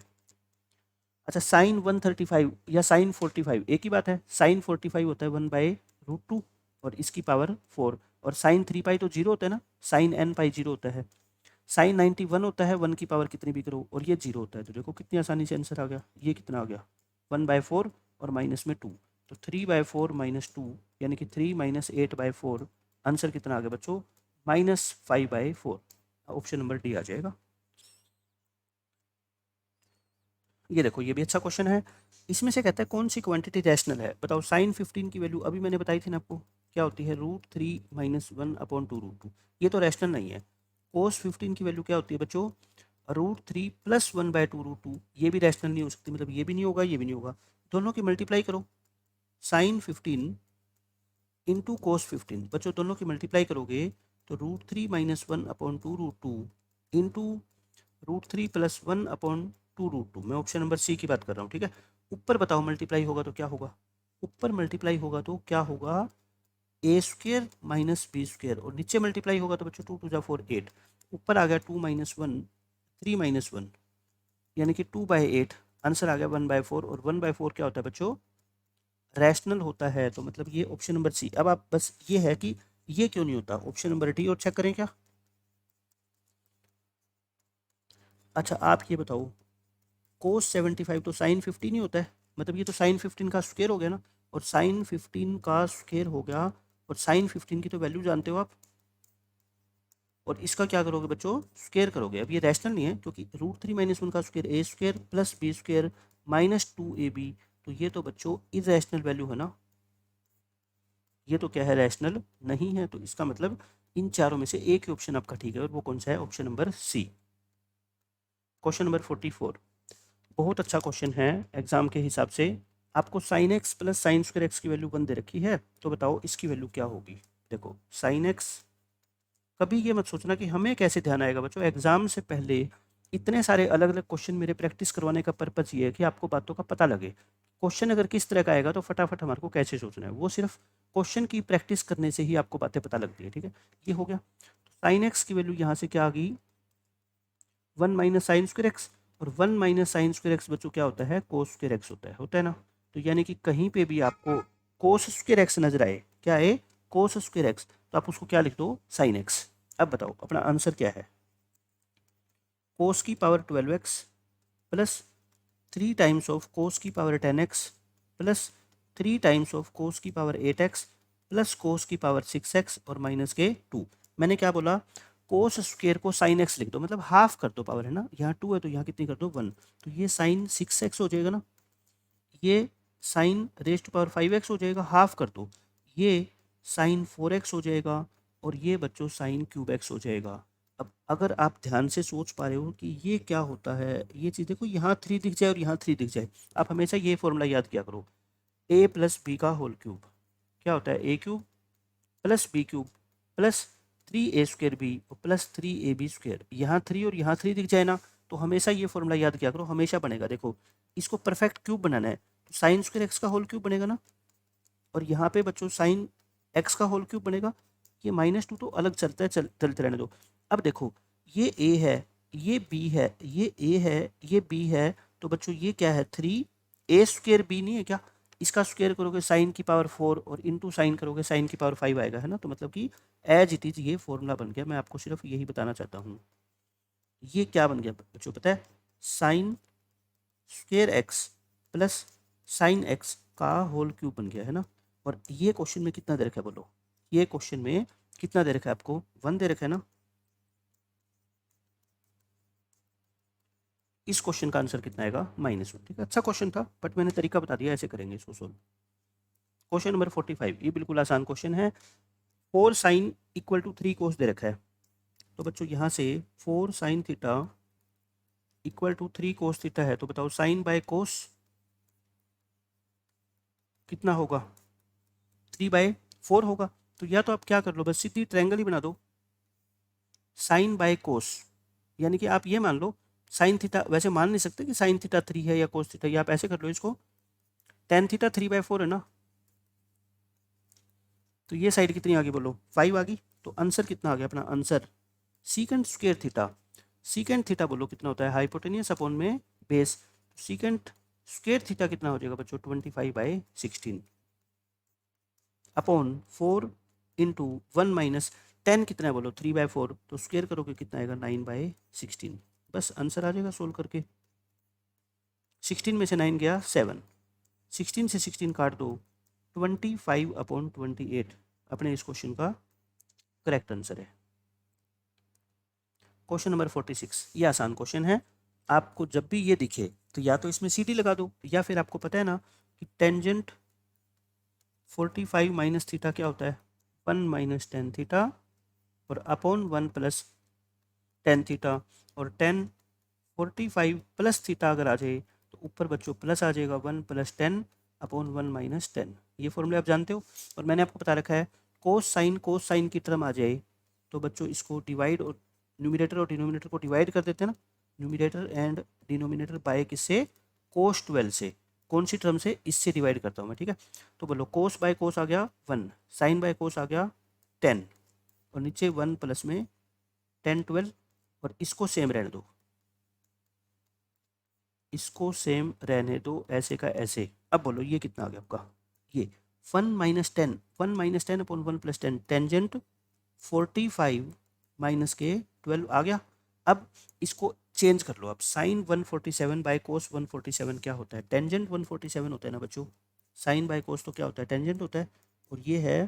अच्छा साइन 135 या साइन 45 एक ही बात है, साइन 45 होता है 1/√2 और इसकी पावर 4, और साइन 3π तो 0 होता है ना, साइन एन पाई 0 होता है, साइन 91 होता है 1 की पावर कितनी भी करो और ये 0 होता है। तो देखो कितनी आसानी से आंसर आ गया, ये कितना आ गया 1/4 और माइनस में 2, तो 3/4 माइनस 2 यानी कि 3 माइनस 8/4, आंसर कितना आ गया बच्चों -5/4। ऑप्शन नंबर डी आ जाएगा। ये देखो ये भी अच्छा क्वेश्चन है, इसमें से कहता है कौन सी क्वांटिटी रैशनल है, बताओ। साइन 15 की वैल्यू अभी मैंने बताई थी ना आपको, क्या होती है √3 - 1/2√2, ये तो रैशनल नहीं है। कोस 15 की वैल्यू क्या होती है बच्चों √3 + 1/2√2, ये भी रैशनल नहीं हो सकती, मतलब ये भी नहीं होगा ये भी नहीं होगा। दोनों की मल्टीप्लाई करो, साइन 15 इंटू कोस 15, बच्चों दोनों की मल्टीप्लाई करोगे तो √3 - 1/2√2 इंटू √3 + 1/2√2। मैं ऑप्शन नंबर सी की बात कर रहा हूँ, ठीक है। ऊपर बताओ मल्टीप्लाई होगा तो क्या होगा, ऊपर मल्टीप्लाई होगा तो क्या होगा a² - b², और नीचे मल्टीप्लाई होगा तो बच्चों 2 × 2 = 4 8, ऊपर आ गया 2 - 1 3 - 1 यानी कि 2/8, आंसर आ गया 1/4, और 1/4 क्या होता है बच्चों रैशनल होता है, तो मतलब ये ऑप्शन नंबर सी। अब आप बस ये है कि ये क्यों नहीं होता, ऑप्शन नंबर डी और चेक करें क्या। अच्छा आप ये बताओ कोस 75 तो साइन 15 ही होता है, मतलब ये तो साइन 15 का स्क्वायर हो गया ना, और साइन 15 का स्क्वायर हो गया, और साइन 15 की तो वैल्यू जानते हो आप, और इसका क्या करोगे बच्चों स्क्वायर करोगे। अब ये रैशनल नहीं है क्योंकि √3 - 1 का स्क्वायर a² + b² - 2ab, तो ये तो बच्चों इरेशनल वैल्यू है ना, ये तो क्या है रैशनल नहीं है। तो इसका मतलब इन चारों में से एक ही ऑप्शन आपका ठीक है, और वो कौन सा है option number C. Question number 44 बहुत अच्छा क्वेश्चन है एग्जाम के हिसाब से। आपको sine x plus sine square x की वैल्यू 1 दे रखी है, तो बताओ इसकी वैल्यू क्या होगी। देखो साइन एक्स, कभी ये मत सोचना कि हमें कैसे ध्यान आएगा बच्चों, एग्जाम से पहले इतने सारे अलग अलग क्वेश्चन मेरे प्रैक्टिस करवाने का पर्पज़ ये है कि आपको बातों का पता लगे। क्वेश्चन अगर किस तरह का आएगा तो फटाफट हमारे को कैसे सोचना है, वो सिर्फ क्वेश्चन की प्रैक्टिस करने से ही आपको बातें पता लगती है, ठीक है। ये हो गया, साइन एक्स की वैल्यू यहाँ से क्या आ गई 1 - साइन स्क्वायर एक्स, और 1 - साइन स्क्वायर एक्स बच्चों क्या होता है कोस स्क्वायर एक्स होता है ना। तो यानी कि कहीं पे भी आपको कोस स्क्वायर एक्स नजर आए, क्या है कोस स्क्वायर एक्स, तो आप उसको क्या लिख दो साइन एक्स। अब बताओ अपना आंसर क्या है, कोस की power 12x plus 3 times of cos की power 10x plus 3 times of cos की पावर 8x प्लस कोस की पावर 6x और माइनस के 2। मैंने क्या बोला, कोस स्क्वेयर को साइन एक्स लिख दो, मतलब हाफ कर दो पावर है ना, यहाँ 2 है तो यहाँ कितनी कर दो 1, तो ये साइन 6x हो जाएगा ना, ये sign raise to power 5x हो जाएगा, हाफ कर दो, ये साइन 4x हो जाएगा, और ये बच्चों साइन क्यूब एक्स हो जाएगा। अब अगर आप ध्यान से सोच पा रहे हो कि ये क्या होता है, ये चीज़ देखो यहाँ 3 दिख जाए और यहाँ 3 दिख जाए, आप हमेशा ये फॉर्मूला याद किया करो, a + b का होल क्यूब क्या होता है a³ + b³ plus 3a² plus 3ab², यहाँ 3 और यहाँ 3 दिख जाए ना, तो हमेशा ये फॉर्मूला याद किया करो, हमेशा बनेगा। देखो इसको परफेक्ट क्यूब बनाना है तो साइन स्क्वायर एक्स का होल क्यूब बनेगा ना, और यहाँ पे बच्चों साइन एक्स का होल क्यूब बनेगा, ये -2 तो अलग चलता है, चलते रहने दो। अब देखो ये a है, ये b है, ये a है, ये b है, तो बच्चों ये क्या है 3a² b नहीं है क्या, इसका स्क्वायर करोगे साइन की पावर 4 और इंटू साइन करोगे साइन की पावर 5 आएगा है ना, तो मतलब कि एज इट इज़ ये फॉर्मूला बन गया। मैं आपको सिर्फ यही बताना चाहता हूँ। ये क्या बन गया बच्चों पता है? Sine square x plus sine x का होल क्यूब बन गया है ना। और ये क्वेश्चन में कितना दे रखा है बोलो? ये क्वेश्चन में कितना दे रखा है आपको? 1 दे रखा है ना। इस क्वेश्चन का आंसर कितना आएगा? -1। ठीक है, अच्छा क्वेश्चन था बट मैंने तरीका बता दिया, ऐसे करेंगे इसको सोल्व। क्वेश्चन नंबर 45, ये बिल्कुल आसान क्वेश्चन है। 4 साइन इक्वल टू 3 कोस दे रखा है। तो बच्चों यहाँ से 4 sine theta equal to 3 cos theta है, तो बताओ साइन बाय कोस कितना होगा? 3/4 होगा। तो या तो आप क्या कर लो, बस सीधी ट्रायंगल ही बना दो, साइन बाय कोस। यानी कि आप ये मान लो साइन थीटा, वैसे मान नहीं सकते कि साइन थीटा 3 है या कोस थीटा, या आप ऐसे कर लो इसको, टेन थीटा 3/4 है ना। तो ये साइड कितनी आ गई बोलो? 5 आ गई। तो आंसर कितना आ गया अपना? Answer secant square theta. Secant theta बोलो कितना होता है? हाइपोटेनियस अपॉन में बेस। सीकेंट स्क्वायर थीटा कितना हो जाएगा बच्चों? 25/16 अपॉन 4 इंटू 1 माइनस 10 कितना है बोलो? 3/4। तो स्क्वायर करोगे कितना आएगा? 9/16। बस आंसर आ जाएगा सोल्व करके। 16 में से 9 गया 7, 16 से 16 काट दो, 25/28 अपने इस क्वेश्चन का करेक्ट आंसर है। क्वेश्चन नंबर 46, ये आसान क्वेश्चन है। आपको जब भी ये दिखे तो या तो इसमें सीधी लगा दो, या फिर आपको पता है ना कि टेंजेंट 45 माइनस थीटा क्या होता है? 1 माइनस टेन थीटा, और अपॉन 1 प्लस टेन थीटा। और 10 45 प्लस थीटा अगर आ जाए तो ऊपर बच्चों प्लस आ जाएगा 1 प्लस 10 अपॉन 1 माइनस 10। ये फॉर्मूले आप जानते हो। और मैंने आपको बता रखा है कोस साइन की टर्म आ जाए तो बच्चों इसको डिवाइड, और न्यूमिनेटर और डिनोमिनेटर को डिवाइड कर देते हैं ना, न्यूमिनेटर एंड डिनोमिनेटर बाय किससे? कोस 12 से। कौन सी टर्म से? इससे डिवाइड करता हूँ मैं, ठीक है। तो बोलो कोस बाय कोस आ गया 1, साइन बाय कोस आ गया 10, और नीचे 1 प्लस में 10 12, और इसको सेम रहने दो, इसको सेम रहने दो, ऐसे का ऐसे। अब बोलो ये कितना आ गया आपका? ये 1 - 10 अपॉन 1 प्लस 10, टेंजेंट 45 माइनस के 12 आ गया। अब इसको चेंज कर लो, अब साइन 147 बाय कोस 147 क्या होता है? टेंजेंट 147 होता है ना बच्चों। साइन बाय कोस तो क्या होता है? टेंजेंट होता है। और ये है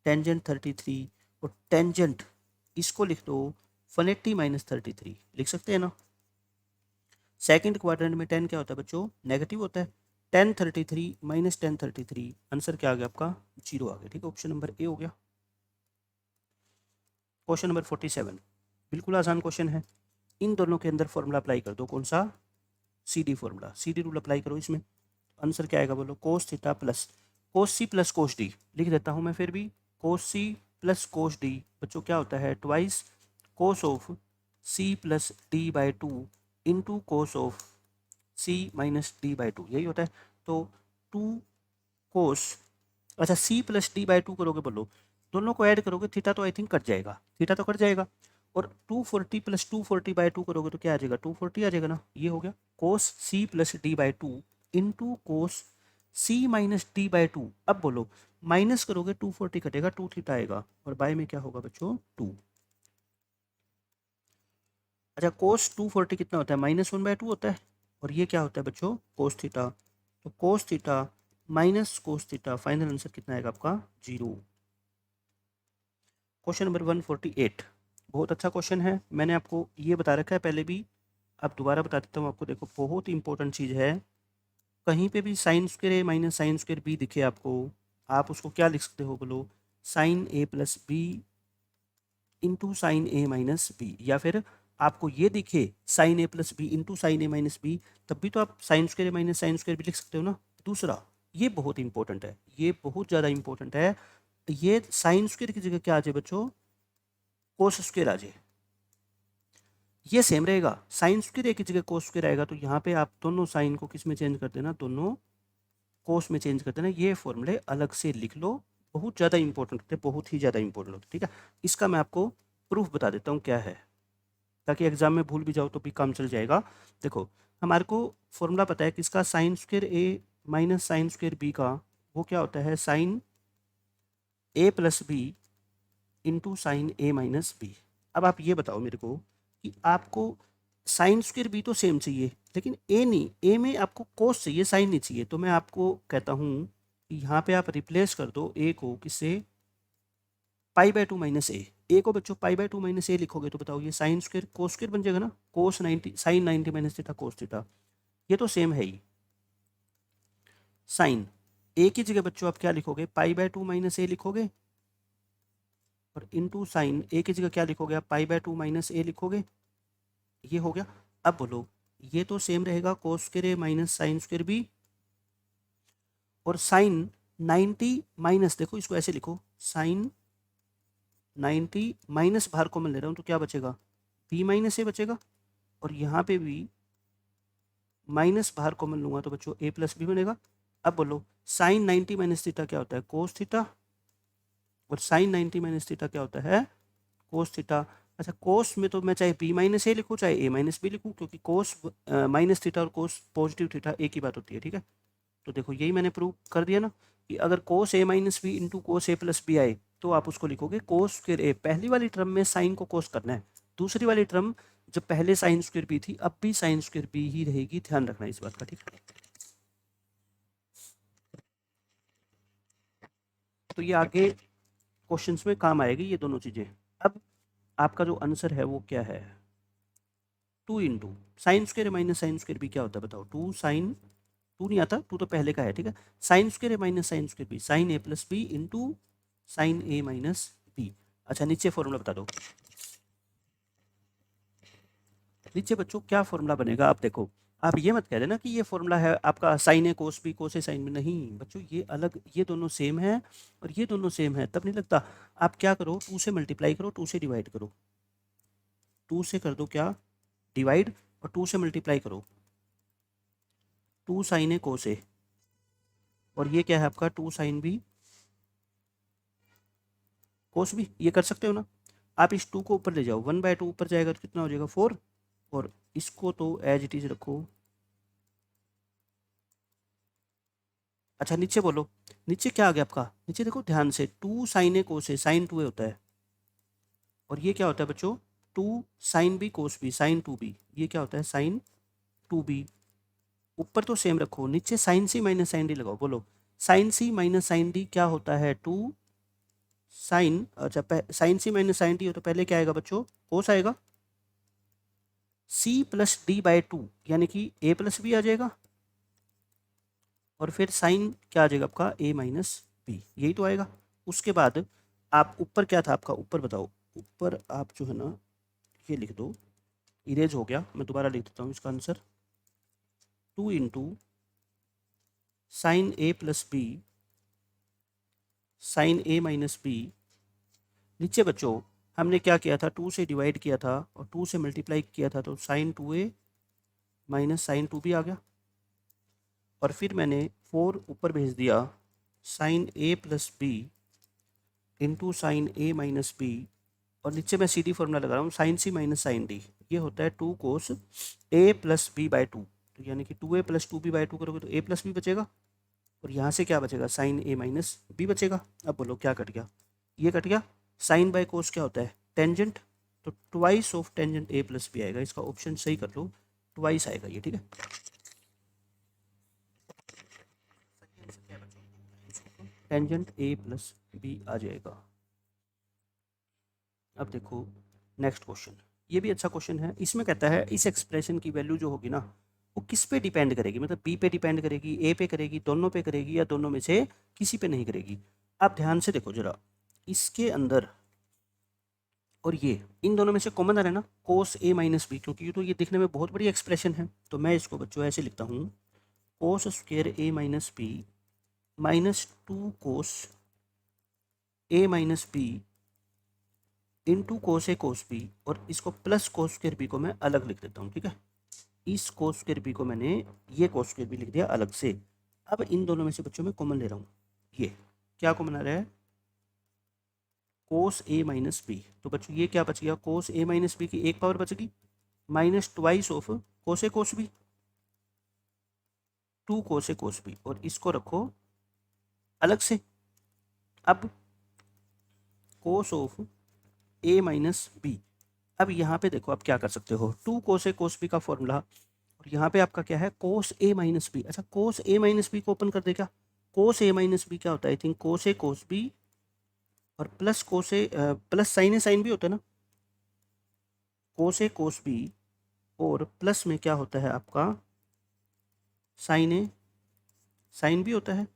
टेंजेंट 33, और टेंजेंट इसको लिख दो 180 माइनस 33, लिख सकते हैं ना। सेकंड क्वाड्रेंट में 10 क्या होता है बच्चों? नेगेटिव होता है। 1033 माइनस 1033, आंसर क्या आ गया आपका? 0 आ गया। ठीक है, ऑप्शन नंबर ए हो गया। क्वेश्चन नंबर 47, बिल्कुल आसान क्वेश्चन है। इन दोनों के अंदर फॉर्मूला अप्लाई कर दो। कौन सा? CD formula, CD rule apply करो इसमें। आंसर क्या आएगा बोलो? Cos theta plus cos C plus cos D. लिख देता हूँ मैं फिर भी, कोस सी प्लस कोस डी बच्चों क्या होता है? Twice cos of C plus D by 2 into cos of C minus D by 2, यही होता है। तो 2 कोस, अच्छा C प्लस D बाई 2 करोगे बोलो, दोनों को ऐड करोगे थीटा तो आई थिंक कट जाएगा, थीटा तो कट जाएगा। और 240 प्लस 240 बाई 2 करोगे तो क्या आ जाएगा? 240 आ जाएगा ना। ये हो गया कोस C plus D by 2 into cos C minus D by 2। अब बोलो माइनस करोगे 240 कटेगा, 2 थीटा आएगा, और बाय में क्या होगा बच्चों? 2। अच्छा कोस 240 कितना होता है? -1/2 होता है। और ये क्या होता है बच्चों? Cos theta. तो cos theta minus cos theta, final answer कितना आएगा आपका? 0। क्वेश्चन नंबर 148, बहुत अच्छा क्वेश्चन है। मैंने आपको ये बता रखा है पहले भी, अब दोबारा बता देता हूँ आपको। देखो बहुत इंपॉर्टेंट चीज़ है, कहीं पे भी साइन स्क्वायर ए माइनस साइन स्क्वायर बी दिखे आपको, आप उसको क्या लिख सकते हो बोलो? साइन ए प्लस बी इंटू साइन ए माइनस बी। या फिर आपको ये दिखे साइन ए प्लस बी इंटू साइन ए माइनस बी, तब भी तो आप साइन स्क्वायर ए माइनस साइन स्क्वायर भी लिख सकते हो ना। दूसरा, ये बहुत इंपॉर्टेंट है, ये बहुत ज़्यादा इंपॉर्टेंट है, ये साइन स्क्वायर की जगह क्या आ जाए बच्चों? कोस स्क्वायर आ जाए। ये सेम रहेगा, साइन स्क्वायर ए की जगह कोस स्क्वायर आएगा, तो यहाँ पे आप दोनों साइन को किस में चेंज कर देना? दोनों कोस में चेंज कर देना। ये फॉर्मूले अलग से लिख लो, बहुत ज़्यादा इंपॉर्टेंट होते हैं, बहुत ही ज़्यादा इंपॉर्टेंट होते हैं। ठीक है, इसका मैं आपको प्रूफ बता देता हूँ क्या है, ताकि एग्जाम में भूल भी जाओ तो भी काम चल जाएगा। देखो हमारे को फॉर्मूला पता है किसका? साइन स्क्वायर ए माइनस साइन स्क्वायर बी का। वो क्या होता है? साइन ए प्लस बी इंटू साइन ए माइनस बी। अब आप ये बताओ मेरे को कि आपको साइन स्क्वायर बी तो सेम चाहिए, लेकिन ए नहीं, ए में आपको कोस चाहिए, साइन नहीं चाहिए। तो मैं आपको कहता हूँ कि यहाँ पे आप रिप्लेस कर दो ए को किससे, पाई बाय टू माइनस ए को बच्चों पाई बाय टू माइनस ए लिखोगे तो बताओ ये साइन स्क्वायर कोस स्क्वायर बन जाएगा ना, cos 90 sine 90 minus theta cos theta, ये तो सेम है ही। साइन ए की जगह बच्चों आप क्या लिखोगे, पाई बाय टू माइनस ए लिखोगे, और इंटू साइन ए की जगह क्या लिखोगे आप, पाई बाय टू माइनस ए लिखोगे। ये हो गया। अब बोलो ये तो सेम रहेगा कोस स्क्वायर ए माइनस साइन स्क्वायर बी, और साइन 90 माइनस, देखो इसको ऐसे लिखो, साइन 90 माइनस बाहर कॉमन ले रहा हूँ तो क्या बचेगा, बी माइनस ए बचेगा, और यहाँ पे भी माइनस बाहर कॉमन लूंगा तो बच्चों ए प्लस बी बनेगा। अब बोलो साइन 90 माइनस थीटा क्या होता है, कोस थीटा, और साइन 90 माइनस थीटा क्या होता है, कोस थीटा। अच्छा कोस में तो मैं चाहे बी माइनस ए लिखूँ चाहे ए माइनस बी लिखूँ, क्योंकि कोस माइनस थीटा और कोस पॉजिटिव थीटा एक ही बात होती है, ठीक है। तो देखो यही मैंने प्रूव कर दिया ना कि अगर कोस A minus B into cos A plus B आए तो आप उसको लिखोगे कोस स्क्वायर ए। पहली वाली टर्म में साइन को कोस करना है, दूसरी वाली टर्म जब पहले साइन स्क्वायर बी थी अब भी साइन स्क्वायर बी ही रहेगी, ध्यान रखना इस बात का, ठीक है। तो ये आगे क्वेश्चंस में काम आएगी ये दोनों चीजें। अब आपका जो आंसर है वो क्या है, two into sine square minus sine square B क्या होता है बताओ, टू साइन, टू नहीं आता, टू तो पहले का है, ठीक है। Sine square minus sine square b, sine ए प्लस बी इंटू साइन ए माइनस बी। अच्छा नीचे फॉर्मूला बता दो, नीचे बच्चों क्या फॉर्मूला बनेगा आप देखो। आप ये मत कह देना कि ये फॉर्मूला है आपका sign A cos B cos A sine B, नहीं बच्चों ये अलग, ये दोनों सेम है और ये दोनों सेम है तब नहीं लगता। आप क्या करो, टू से मल्टीप्लाई करो, टू से डिवाइड करो, टू से कर दो क्या डिवाइड, और टू से मल्टीप्लाई करो, टू साइन ए कोस ए, और ये क्या है आपका two sine B cos B, ये कर सकते हो ना। आप इस टू को ऊपर ले जाओ, वन बाय टू ऊपर जाएगा तो कितना हो जाएगा फोर, और इसको तो एज इट इज रखो। अच्छा नीचे बोलो, नीचे क्या आ गया आपका, नीचे देखो ध्यान से, two sine A cos A, sine two A होता है, और ये क्या होता है बच्चों, two sine B cos B, sine two B, ये क्या होता है साइन टू बी। ऊपर तो सेम रखो, नीचे sine C minus sine D लगाओ, बोलो sine C minus sine D क्या होता है, टू साइन, अच्छा sine C minus sine D हो तो पहले क्या आएगा बच्चों, कोस आएगा, C plus D by two यानी कि ए प्लस बी आ जाएगा, और फिर साइन क्या आ जाएगा आपका ए माइनस बी, यही तो आएगा। उसके बाद आप ऊपर क्या था आपका, ऊपर बताओ, ऊपर आप जो है ना ये लिख दो, इरेज हो गया, मैं दोबारा लिख देता हूँ इसका answer, to into sine A plus B sine A minus B. नीचे बच्चों हमने क्या किया था, टू से डिवाइड किया था और टू से मल्टीप्लाई किया था, तो sine two A minus sine two B आ गया, और फिर मैंने फोर ऊपर भेज दिया, साइन ए प्लस बी इंटू साइन ए माइनस बी, और नीचे मैं सी डी फॉर्मूला लगा रहा हूँ, sine C minus sine D, ये होता है two cos A plus B by two, तो यानी कि two A plus two B by two करोगे तो ए प्लस बी बचेगा, और यहाँ से क्या बचेगा साइन ए माइनस बी बचेगा। अब बोलो क्या कट गया, ये कट गया, साइन बाय कोस क्या होता है टेंजेंट, तो twice of tangent A plus B आएगा, इसका ऑप्शन सही कर लो, ट्वाइस आएगा ये, ठीक है। टेंजेंट ए प्लस बी आ जाएगा। अब देखो नेक्स्ट क्वेश्चन, ये भी अच्छा क्वेश्चन है, इसमें कहता है इस एक्सप्रेशन की वैल्यू जो होगी ना वो किस पे डिपेंड करेगी, मतलब बी पे डिपेंड करेगी, ए पे करेगी, दोनों पे करेगी, या दोनों में से किसी पे नहीं करेगी। आप ध्यान से देखो जरा, इसके अंदर और ये इन दोनों में से कॉमन आ रहा है ना कोस ए माइनस बी, क्योंकि ये दिखने में बहुत बड़ी एक्सप्रेशन है, तो मैं इसको बच्चों ऐसे लिखता हूँ, cos square A minus B minus two cos A minus B into cos A cos B, और इसको प्लस कोस स्क्वेयर बी को मैं अलग लिख देता हूँ, ठीक है। इस कोस स्क्वेयर बी को मैंने ये कोस स्क्वेयर बी लिख दिया अलग से। अब इन दोनों में से बच्चों में कॉमन ले रहा हूँ, ये क्या कॉमन आ रहा है, कोस ए माइनस बी, तो बच्चों ये क्या बच गया, कोस ए माइनस बी की एक पावर बचेगी minus twice of cos A cos B, two cos A cos B, और इसको रखो अलग से। अब cos of A minus B. अब यहाँ पे देखो आप क्या कर सकते हो, 2 कोस ए कोस बी का फॉर्मूला, और यहाँ पे आपका क्या है कोस ए माइनस बी। अच्छा, कोस ए माइनस बी को ओपन कर देगा। कोस ए माइनस बी क्या होता है, I think cos A cos B और plus cos A plus sine A sine B होता है ना, कोस ए कोस बी और प्लस में क्या होता है आपका साइन ए साइन बी होता है।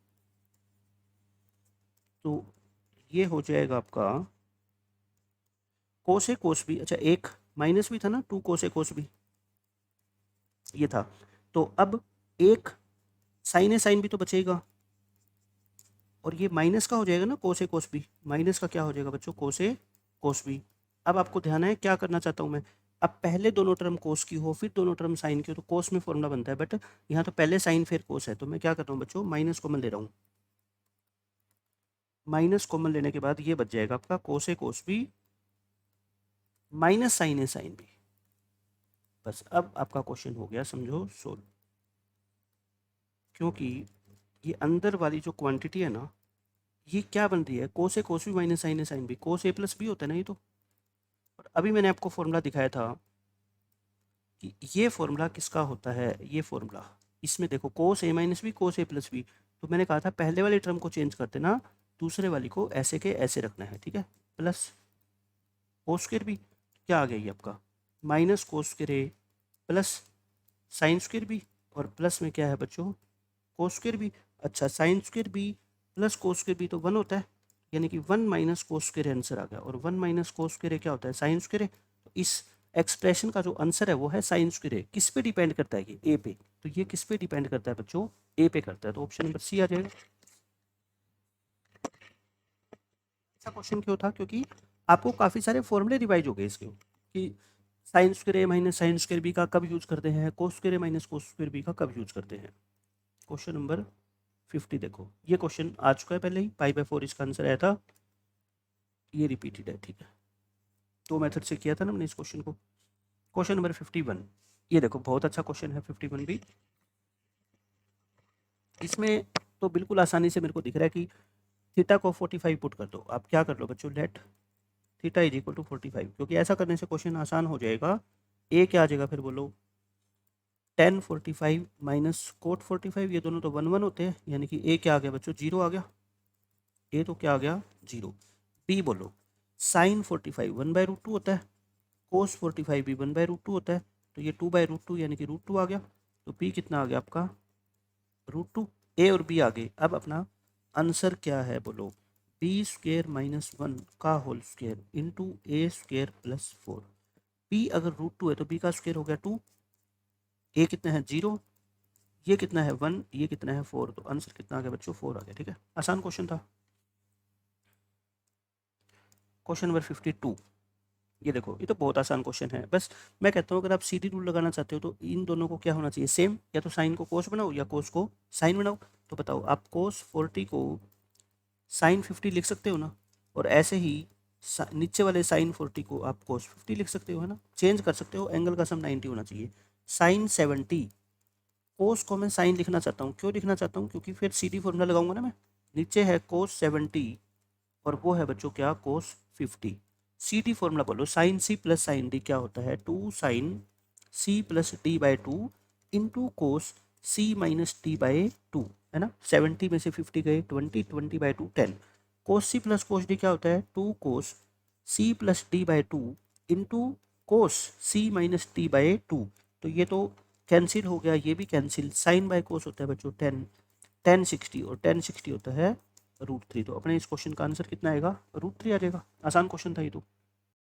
तो ये हो जाएगा आपका कोस ए कोस बी। अच्छा, एक माइनस भी था ना, 2 कोस ए कोस बी ये था। तो अब एक साइन ए साइन बी तो बचेगा, और ये माइनस का हो जाएगा ना कोस ए कोस बी, माइनस का क्या हो जाएगा बच्चों कोस ए कोस बी। अब आपको ध्यान है क्या करना चाहता हूँ मैं, अब पहले दोनों टर्म कोस की हो फिर दोनों टर्म साइन की हो तो कोस में फॉर्मूला बनता है, बट यहाँ तो पहले साइन फिर कोस है, तो मैं क्या कर रहा हूँ बच्चों माइनस कॉमन ले रहा हूँ। माइनस कॉमन लेने के बाद ये बच जाएगा आपका कोस A cos B minus sign A sine B. बस अब आपका क्वेश्चन हो गया समझो सोल्व, क्योंकि ये अंदर वाली जो क्वांटिटी है ना ये क्या बन रही है कोस A cos B minus sign A sine B, cos A plus B होता है ना ये तो। और अभी मैंने आपको फॉर्मूला दिखाया था कि ये फॉर्मूला किसका होता है, ये फॉर्मूला इसमें देखो कोस A minus B cos A plus B, तो मैंने कहा था पहले वाले टर्म को चेंज कर देना, दूसरे वाली को ऐसे के ऐसे रखना है, ठीक है। प्लस कोस स्क्वायर बी क्या आ गया ये आपका minus cos square A plus sine square B, और प्लस में क्या है बच्चों कोस स्क्वायर बी। अच्छा, sine square B plus cos square B तो 1 होता है, यानी कि 1 माइनस कोस स्क्वायर आंसर आ गया, और 1 माइनस कोस स्क्वायर क्या होता है साइन स्क्वायर। तो इस एक्सप्रेशन का जो आंसर है वो है साइन स्क्वायर। किस पे डिपेंड करता है ये ए पे, तो ये किस पे डिपेंड करता है बच्चों ए पे करता है, तो ऑप्शन नंबर सी आ जाएगा। अच्छा क्वेश्चन क्यों था, क्योंकि आपको काफ़ी सारे फॉर्मूले रिवाइज हो गए इसके कि साइन स्क्वायर ए माइनस साइन स्क्वायर बी का कब यूज करते हैं, कोस स्क्वायर ए माइनस कोस स्क्वायर बी का कब यूज करते हैं। क्वेश्चन नंबर 50 देखो, ये क्वेश्चन आ चुका है पहले ही, पाई बाय 4 इसका आंसर आया था, ये रिपीटेड है, ठीक है। दो मेथड से किया था ना हमने इस क्वेश्चन को। क्वेश्चन नंबर 51, ये देखो बहुत अच्छा क्वेश्चन है 51 भी। इसमें तो बिल्कुल आसानी से मेरे को दिख रहा है कि थीटा को 45 पुट कर दो। आप क्या कर लो बच्चों, let theta is equal to 45, क्योंकि ऐसा करने से क्वेश्चन आसान हो जाएगा। ए क्या आ जाएगा फिर बोलो, tan 45 माइनस कोट 45, ये दोनों तो 1 1 होते हैं, यानी कि ए क्या आ गया बच्चों 0 आ गया, ए तो क्या आ गया 0। बी बोलो साइन 45 1/√2 होता है, कोस 45 भी 1/√2 होता है, तो ये 2/√2 यानी कि √2 आ गया, तो पी कितना आ गया आपका √2। ए और बी आ गए। अब अपना आंसर क्या है बोलो, बी स्क्वेयर माइनस 1 का होल स्क्वेयर इंटू ए स्क्वेयर प्लस 4। पी अगर √2 है तो बी का स्क्वेयर हो गया 2, ए कितना है 0, ये कितना है 1, ये कितना है 4, तो आंसर कितना आ गया बच्चों 4 आ गया, ठीक है। आसान क्वेश्चन था। क्वेश्चन नंबर 52, ये देखो ये तो बहुत आसान क्वेश्चन है। बस मैं कहता हूँ अगर आप सीधी रूल लगाना चाहते हो तो इन दोनों को क्या होना चाहिए सेम, या तो साइन को कोस बनाओ या कोस को साइन बनाओ। तो बताओ आप कोस 40 को साइन 50 लिख सकते हो ना, और ऐसे ही नीचे वाले साइन 40 को आप कोस 50 लिख सकते हो, है ना, चेंज कर सकते हो। एंगल का सम 90 होना चाहिए। साइन 70 कोस को मैं साइन लिखना चाहता हूँ, क्यों लिखना चाहता हूँ, क्योंकि फिर सीधी फॉर्मूला लगाऊंगा ना मैं। नीचे है कोस 70 और वो है बच्चों क्या कोस 50। सी डी फॉर्मूला बोलो, sine C plus sine D क्या होता है 2 sine C plus D by 2 into cos C minus D by 2, है ना। 70 में से 50 गए 20, 20 by 2 10। Cos C plus cos D क्या होता है 2 cos C plus D by 2 into cos C minus D by 2। तो ये तो कैंसिल हो गया, ये भी कैंसिल। साइन बाय कोस होता है बच्चों 10, 1060 और 1060 होता है √3। तो अपने इस क्वेश्चन का आंसर कितना आएगा √3 आ जाएगा। आसान क्वेश्चन था ये तो।